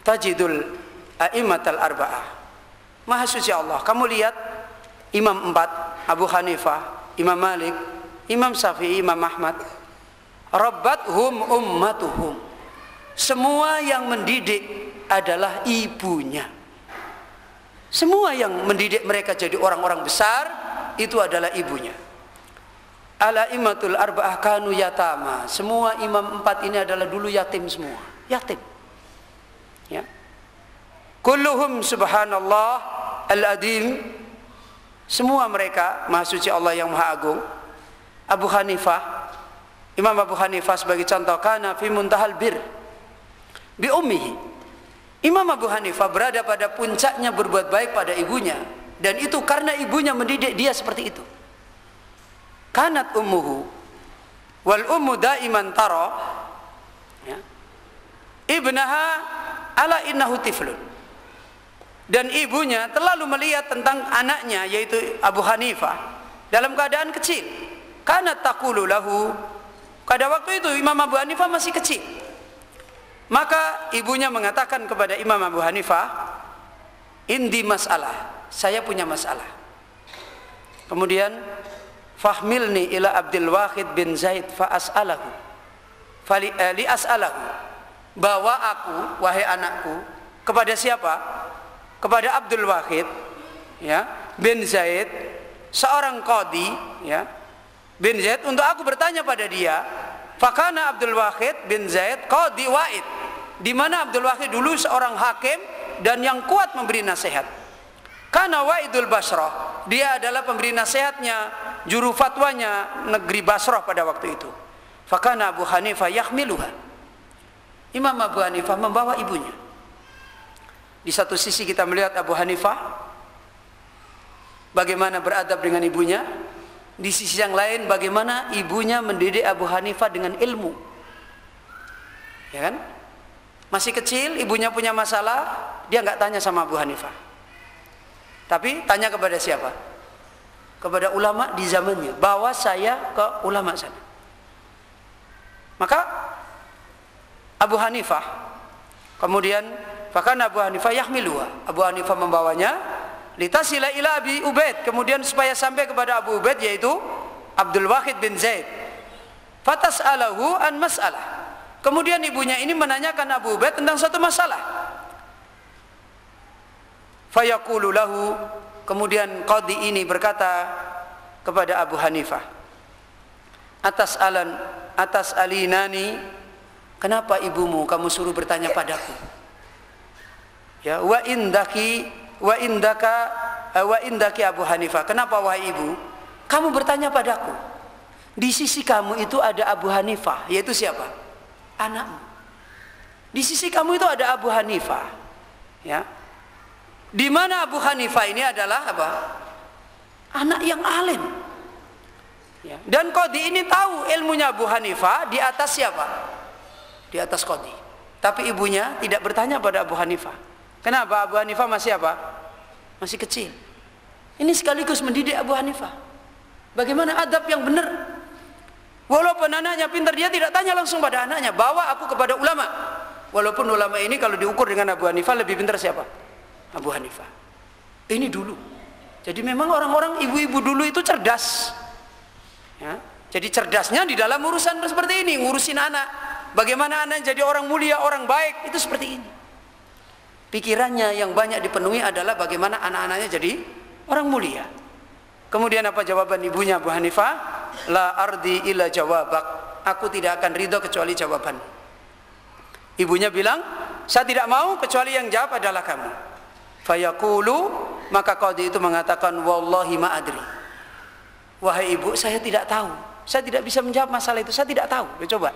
S1: tajidul a'immatal arba'ah. Maha suci Allah. Kamu lihat imam empat, Abu Hanifah, Imam Malik, Imam Syafi'i, Imam Ahmad. Rabbathum ummatuhum. Semua yang mendidik adalah ibunya. Semua yang mendidik mereka jadi orang-orang besar itu adalah ibunya. Al-a'immatul arba'ah kanu yatama. Semua imam empat ini adalah dulu yatim semua. Yatim. Ya. Kulluhum subhanallah al-adim. Semua mereka maha suci Allah yang maha agung. Abu Hanifah, Imam Abu Hanifah sebagai contoh, kana fi muntahal bir bi ummihi. Imam Abu Hanifah berada pada puncaknya berbuat baik pada ibunya, dan itu karena ibunya mendidik dia seperti itu. Kanat ummuhu wal ummu daiman tara, ya, ibnaha ala innahu tiflun. Dan ibunya terlalu melihat tentang anaknya yaitu Abu Hanifah dalam keadaan kecil. Kanat taqulu lahu, pada waktu itu Imam Abu Hanifah masih kecil. Maka ibunya mengatakan kepada Imam Abu Hanifah, indi masalah, saya punya masalah. Kemudian fahmilni ila Abdul Wahid bin Zaid fa as'alahu. Li as'alahu. Bawa aku, wahai anakku, kepada siapa? Kepada Abdul Wahid, ya, bin Zaid, seorang qadi, ya, bin Zaid, untuk aku bertanya pada dia. Fakana Abdul Wahid bin Zaid qadi wa'id, di mana Abdul Wahid dulu seorang hakim dan yang kuat memberi nasihat. Kana Wa'idul Basrah, dia adalah pemberi nasihatnya, juru fatwanya negeri Basrah pada waktu itu. Fakana Abu Hanifah yahmiluha. Imam Abu Hanifah membawa ibunya. Di satu sisi kita melihat Abu Hanifah bagaimana beradab dengan ibunya. Di sisi yang lain bagaimana ibunya mendidik Abu Hanifah dengan ilmu. Ya kan? Masih kecil, ibunya punya masalah, dia nggak tanya sama Abu Hanifah. Tapi tanya kepada siapa? Kepada ulama di zamannya. Bawa saya ke ulama sana. Maka Abu Hanifah kemudian fakana Abu Hanifah yahmiluha. Abu Hanifah membawanya litasila ila Abi Ubaid, kemudian supaya sampai kepada Abu Ubaid yaitu Abdul Wahid bin Zaid. Fatas'alahu an mas'alah. Kemudian ibunya ini menanyakan Abu Ubaid tentang suatu masalah. Fayaqulu lahu, kemudian qadi ini berkata kepada Abu Hanifah, atas alinani, kenapa ibumu kamu suruh bertanya padaku? Ya, wa indaka wa indaki Abu Hanifah. Kenapa wahai ibu? Kamu bertanya padaku. Di sisi kamu itu ada Abu Hanifah, yaitu siapa? Anakmu. Di sisi kamu itu ada Abu Hanifah. Ya. Di mana Abu Hanifah ini adalah apa? Anak yang alim. Ya. Dan qadhi ini tahu ilmunya Abu Hanifah di atas siapa? Di atas qadhi. Tapi ibunya tidak bertanya pada Abu Hanifah. Kenapa? Abu Hanifah masih apa? Masih kecil. Ini sekaligus mendidik Abu Hanifah. Bagaimana adab yang benar? Walaupun anaknya pintar, dia tidak tanya langsung pada anaknya, bawa aku kepada ulama. Walaupun ulama ini kalau diukur dengan Abu Hanifah lebih pintar siapa? Abu Hanifah. Ini dulu. Jadi memang orang-orang ibu-ibu dulu itu cerdas. Ya. Jadi cerdasnya di dalam urusan seperti ini, ngurusin anak. Bagaimana anak jadi orang mulia, orang baik, itu seperti ini. Pikirannya yang banyak dipenuhi adalah bagaimana anak-anaknya jadi orang mulia. Kemudian apa jawaban ibunya Abu Hanifah? La ardi illa jawabak. Aku tidak akan ridho kecuali jawaban. Ibunya bilang, saya tidak mau kecuali yang jawab adalah kamu. Fayaqulu, maka qadhi itu mengatakan, wallahi ma adri. Wahai ibu, saya tidak tahu. Saya tidak bisa menjawab masalah itu. Saya tidak tahu. Coba.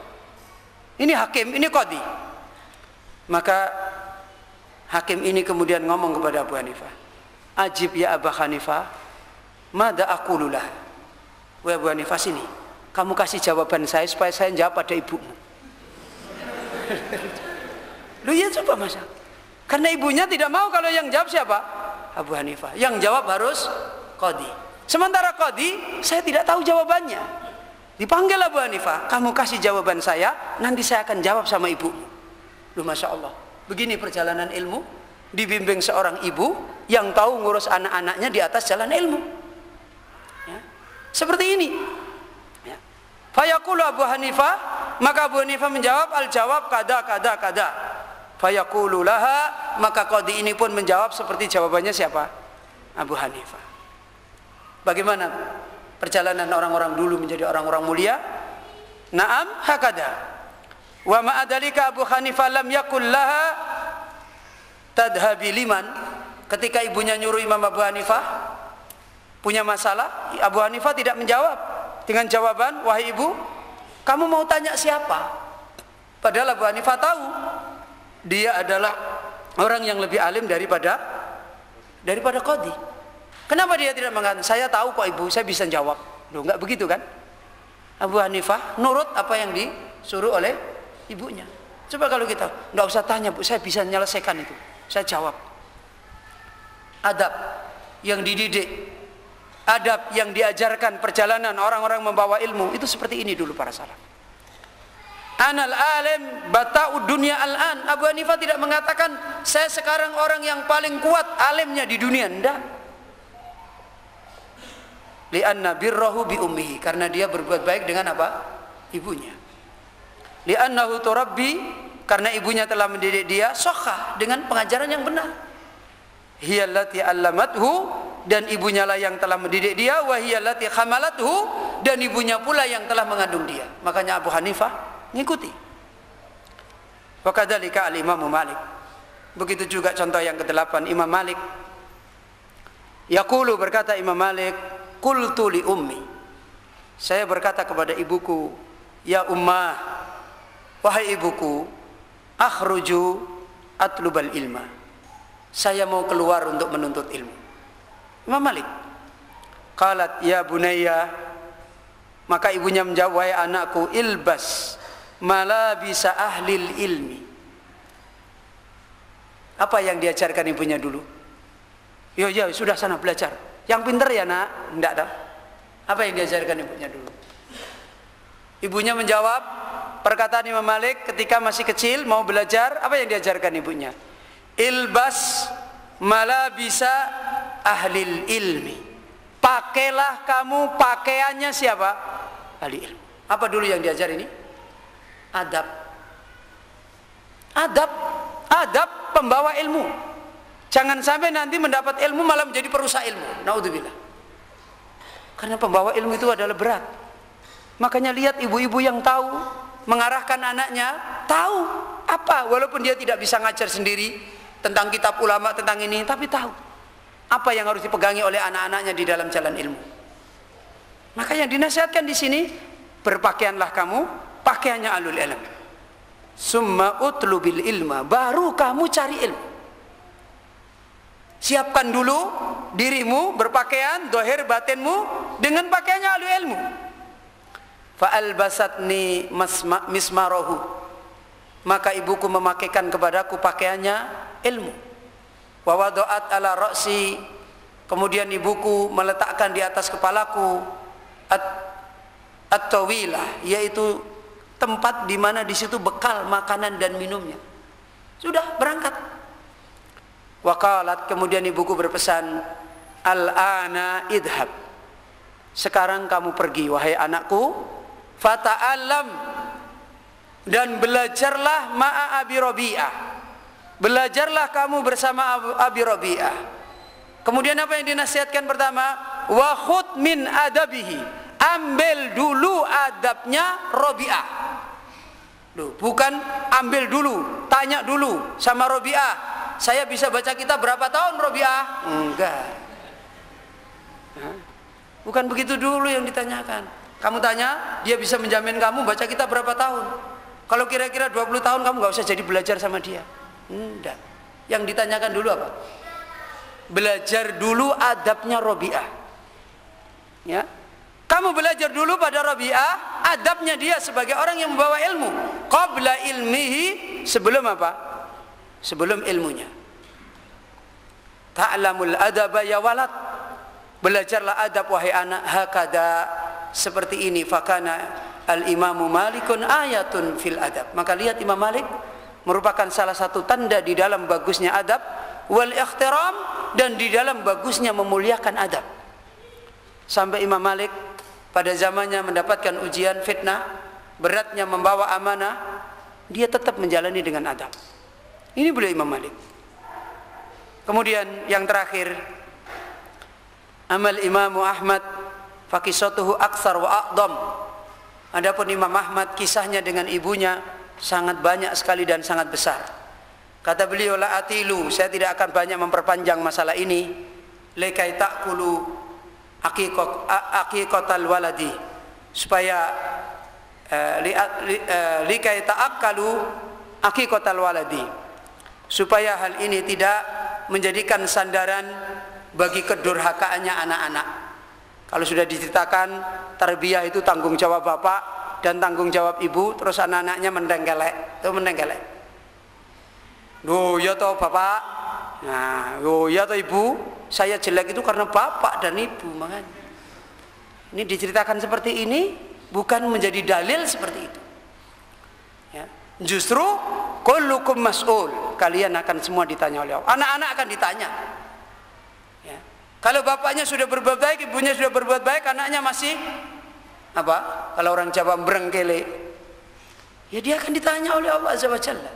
S1: Ini hakim, ini qadhi. Maka hakim ini kemudian ngomong kepada Abu Hanifah, ajib ya Abu Hanifah, mada aqululah. Wahai Abu Hanifah, sini, kamu kasih jawaban saya supaya saya jawab pada ibumu. Lu ya coba masa. Karena ibunya tidak mau kalau yang jawab siapa? Abu Hanifah. Yang jawab harus qadhi. Sementara qadhi, saya tidak tahu jawabannya. Dipanggil Abu Hanifah, kamu kasih jawaban saya, nanti saya akan jawab sama ibumu. Lu Masya Allah. Begini perjalanan ilmu, dibimbing seorang ibu yang tahu ngurus anak-anaknya di atas jalan ilmu. Ya. Seperti ini. Ya. Fayaqulu Abu Hanifah, maka Abu Hanifah menjawab, al-jawab kada kada kada. Fayaqulu laha, maka qadhi ini pun menjawab seperti jawabannya siapa? Abu Hanifah. Bagaimana perjalanan orang-orang dulu menjadi orang-orang mulia? Naam hakada. Wa ma'adalika Abu Hanifah lam yakul laha tadhabi liman. Ketika ibunya nyuruh Imam Abu Hanifah punya masalah, Abu Hanifah tidak menjawab dengan jawaban, wahai ibu, kamu mau tanya siapa? Padahal Abu Hanifah tahu dia adalah orang yang lebih alim daripada qadhi. Kenapa dia tidak mengatakan, saya tahu kok ibu, saya bisa jawab. Loh, enggak begitu kan? Abu Hanifah nurut apa yang disuruh oleh ibunya. Coba kalau kita, enggak usah tanya bu, saya bisa menyelesaikan itu, saya jawab. Adab yang dididik, adab yang diajarkan perjalanan orang-orang membawa ilmu, itu seperti ini dulu para salaf. Anal alim bata'ud dunya al-an. Abu Hanifah tidak mengatakan, saya sekarang orang yang paling kuat alimnya di dunia. Enggak. Li'anna birrahu bi ummihi, karena dia berbuat baik dengan apa? Ibunya. Li'annahu turabbi, karena ibunya telah mendidik dia sokhah dengan pengajaran yang benar. Hiyallati 'allamathu, dan ibunya lah yang telah mendidik dia, wa hiyallati hamalathu, dan ibunya pula yang telah mengandung dia. Makanya Abu Hanifah ngikuti. Wa kadzalika al-Imam Malik. Begitu juga contoh yang ke-8 Imam Malik. Yaqulu, berkata Imam Malik, qultu li ummi, saya berkata kepada ibuku, ya ummah, wahai ibuku, akhruju atlubal ilma, saya mau keluar untuk menuntut ilmu. Imam Malik. Qalat ya bunayya, maka ibunya menjawab, wahai anakku, ilbas malabisa ahlil ilmi. Apa yang diajarkan ibunya dulu? Ya sudah sana belajar. Yang pintar ya nak, enggak tahu. Apa yang diajarkan ibunya dulu? Ibunya menjawab perkataan Imam Malik ketika masih kecil mau belajar, apa yang diajarkan ibunya? Ilbas malabisa ahlil ilmi. Pakailah kamu pakaiannya siapa? Ahli ilmu. Apa dulu yang diajar ini? Adab. Adab pembawa ilmu. Jangan sampai nanti mendapat ilmu malah menjadi perusak ilmu. Naudzubillah. Karena pembawa ilmu itu adalah berat. Makanya lihat ibu-ibu yang tahu mengarahkan anaknya, tahu apa, walaupun dia tidak bisa ngajar sendiri tentang kitab ulama tentang ini, tapi tahu. apa yang harus dipegangi oleh anak-anaknya di dalam jalan ilmu. Maka yang dinasihatkan di sini, berpakaianlah kamu pakaiannya alul ilm. Summa utlubil ilma, baru kamu cari ilmu. Siapkan dulu dirimu berpakaian zahir batinmu dengan pakaiannya alul ilmu. Fa albasatni mismarahu, maka ibuku memakaikan kepadaku pakaiannya ilmu. Wa wada'at ala ra'si, kemudian ibuku meletakkan di atas kepalaku at-tawilah, yaitu tempat di mana di situ bekal makanan dan minumnya. Sudah berangkat. Wa qalat, kemudian ibuku berpesan, al-ana idhab, sekarang kamu pergi wahai anakku, fata'allam, dan belajarlah ma'a Abi Rabi'ah, belajarlah kamu bersama Abi Rabi'ah. Kemudian apa yang dinasihatkan pertama? Wa khud min adabihi, ambil dulu adabnya Rabi'ah. Loh, bukan ambil dulu, tanya dulu sama Rabi'ah, saya bisa baca kitab berapa tahun Rabi'ah? Enggak. Bukan begitu dulu yang ditanyakan. Kamu tanya, dia bisa menjamin kamu baca kitab berapa tahun. Kalau kira-kira 20 tahun kamu nggak usah jadi belajar sama dia. Enggak. Yang ditanyakan dulu apa? Belajar dulu adabnya Rabi'ah. Ya. Kamu belajar dulu pada Rabi'ah adabnya dia sebagai orang yang membawa ilmu. Qabla ilmihi, sebelum apa? Sebelum ilmunya. Ta'lamul adaba ya walad, belajarlah adab wahai anak, hakada, seperti ini. Fakana al-imamu malikun ayatun fil adab, maka lihat Imam Malik merupakan salah satu tanda di dalam bagusnya adab, wal ikhtiram, dan di dalam bagusnya memuliakan adab. Sampai Imam Malik pada zamannya mendapatkan ujian fitnah, beratnya membawa amanah, dia tetap menjalani dengan adab. Ini beliau Imam Malik. Kemudian yang terakhir, amal Imam Ahmad fakisatuhu aksar wa aqdam. Adapun Imam Ahmad, kisahnya dengan ibunya sangat banyak sekali dan sangat besar. Kata beliau, la atilu, saya tidak akan banyak memperpanjang masalah ini, likai ta'kulu aqiqatal waladi, supaya likai ta'akkalu aqiqatal waladi, supaya hal ini tidak menjadikan sandaran bagi kedurhakaannya anak-anak. Kalau sudah diceritakan tarbiyah itu tanggung jawab bapak dan tanggung jawab ibu, terus anak-anaknya mendengkelek, itu mendengkelek. Loh ya toh bapak, nah loh ya toh ibu, saya jelek itu karena bapak dan ibu. Makanya ini diceritakan seperti ini bukan menjadi dalil seperti itu ya. Justru kullukum mas'ul, kalian akan semua ditanya oleh Allah. Anak-anak akan ditanya ya. Kalau bapaknya sudah berbuat baik, ibunya sudah berbuat baik, anaknya masih apa? Kalau orang Jawa berengkele, ya dia akan ditanya oleh Allah Azza wa Jalla.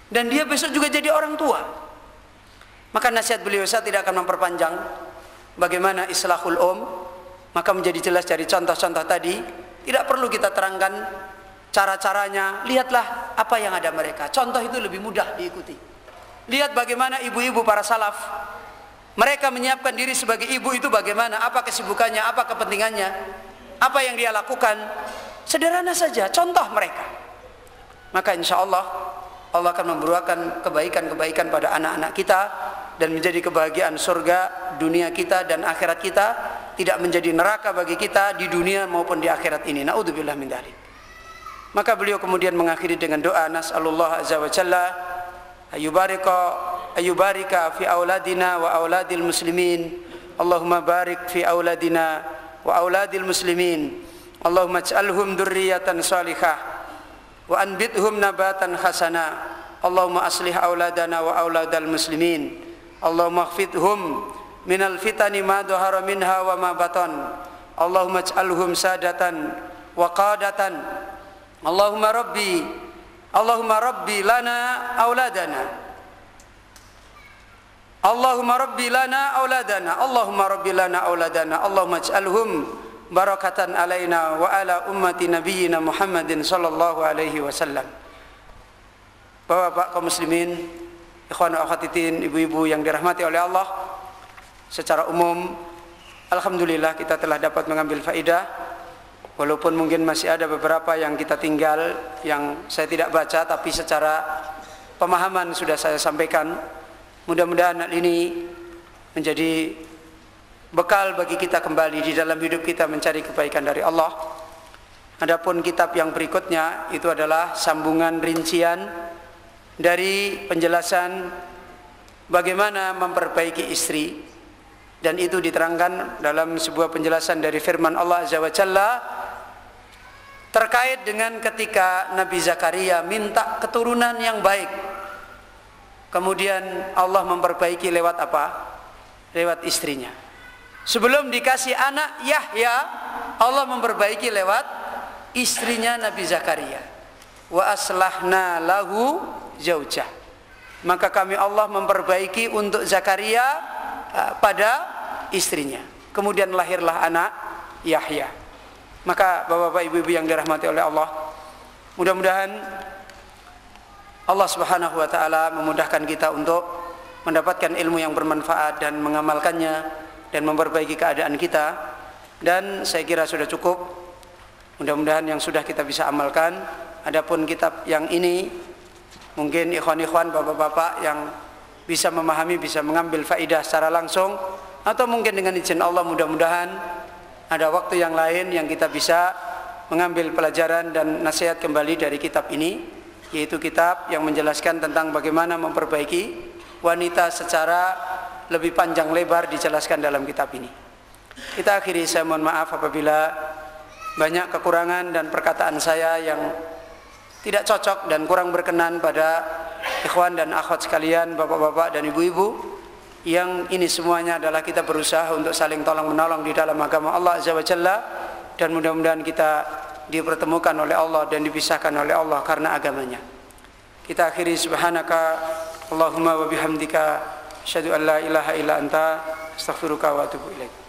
S1: Dan dia besok juga jadi orang tua. Maka nasihat beliau, saya tidak akan memperpanjang bagaimana islahul maka menjadi jelas dari contoh-contoh tadi. Tidak perlu kita terangkan cara-caranya, lihatlah apa yang ada mereka. Contoh itu lebih mudah diikuti. Lihat bagaimana ibu-ibu para salaf, mereka menyiapkan diri sebagai ibu itu bagaimana, apa kesibukannya, apa kepentingannya, apa yang dia lakukan. Sederhana saja contoh mereka. Maka insya Allah Allah akan membuahkan kebaikan-kebaikan pada anak-anak kita dan menjadi kebahagiaan surga dunia kita dan akhirat kita, tidak menjadi neraka bagi kita di dunia maupun di akhirat ini. Naudzubillah min dzalik. Maka beliau kemudian mengakhiri dengan doa, nas'alullah azza wa jalla ayyubarika fi auladina wa auladil muslimin. Allahumma barik fi auladina wa auladil muslimin. Allahumma ij'alhum dzurriyyatan shalihah wa anbithum nabatan hasana. Allahumma aslih auladana wa auladal muslimin. Allahumma khfidhum minal fitani ma dhahara minha wa ma batan. Allahumma ij'alhum sadatan wa qadatan. Allahumma rabbi lana auladana. Allahumma rabbi lana auladana. Allahumma rabbi lana auladana. Allahumma ij'alhum barakatan alaina wa ala ummati nabiyyina Muhammadin sallallahu alaihi wasallam. Bapak-bapak kaum muslimin, ikhwan wa akhwatitin, ibu-ibu yang dirahmati oleh Allah, secara umum alhamdulillah kita telah dapat mengambil faidah, walaupun mungkin masih ada beberapa yang kita tinggal yang saya tidak baca, tapi secara pemahaman sudah saya sampaikan. Mudah-mudahan hal ini menjadi bekal bagi kita kembali di dalam hidup kita mencari kebaikan dari Allah. Adapun kitab yang berikutnya itu adalah sambungan rincian dari penjelasan bagaimana memperbaiki istri, dan itu diterangkan dalam sebuah penjelasan dari firman Allah Azza wa Jalla terkait dengan ketika Nabi Zakaria minta keturunan yang baik. Kemudian Allah memperbaiki lewat apa? Lewat istrinya. Sebelum dikasih anak Yahya, Allah memperbaiki lewat istrinya Nabi Zakaria. Wa aslahna lahu zaujah. Maka kami Allah memperbaiki untuk Zakaria pada istrinya. Kemudian lahirlah anak Yahya. Maka bapak-bapak, ibu-ibu yang dirahmati oleh Allah, mudah-mudahan Allah Subhanahu wa taala memudahkan kita untuk mendapatkan ilmu yang bermanfaat dan mengamalkannya dan memperbaiki keadaan kita. Dan saya kira sudah cukup. Mudah-mudahan yang sudah kita bisa amalkan. Adapun kitab yang ini mungkin ikhwan-ikhwan, bapak-bapak yang bisa memahami, bisa mengambil faidah secara langsung, atau mungkin dengan izin Allah mudah-mudahan ada waktu yang lain yang kita bisa mengambil pelajaran dan nasihat kembali dari kitab ini, yaitu kitab yang menjelaskan tentang bagaimana memperbaiki wanita secara lebih panjang lebar dijelaskan dalam kitab ini. Kita akhiri, saya mohon maaf apabila banyak kekurangan dan perkataan saya yang tidak cocok dan kurang berkenan pada ikhwan dan akhwat sekalian, bapak-bapak dan ibu-ibu, yang ini semuanya adalah kita berusaha untuk saling tolong menolong di dalam agama Allah Azza wa Jalla, dan mudah-mudahan kita dipertemukan oleh Allah dan dipisahkan oleh Allah karena agamanya. Kita akhiri, subhanaka Allahumma wa bihamdika asyhadu an la ilaha illa anta astaghfiruka wa atubu ilaik.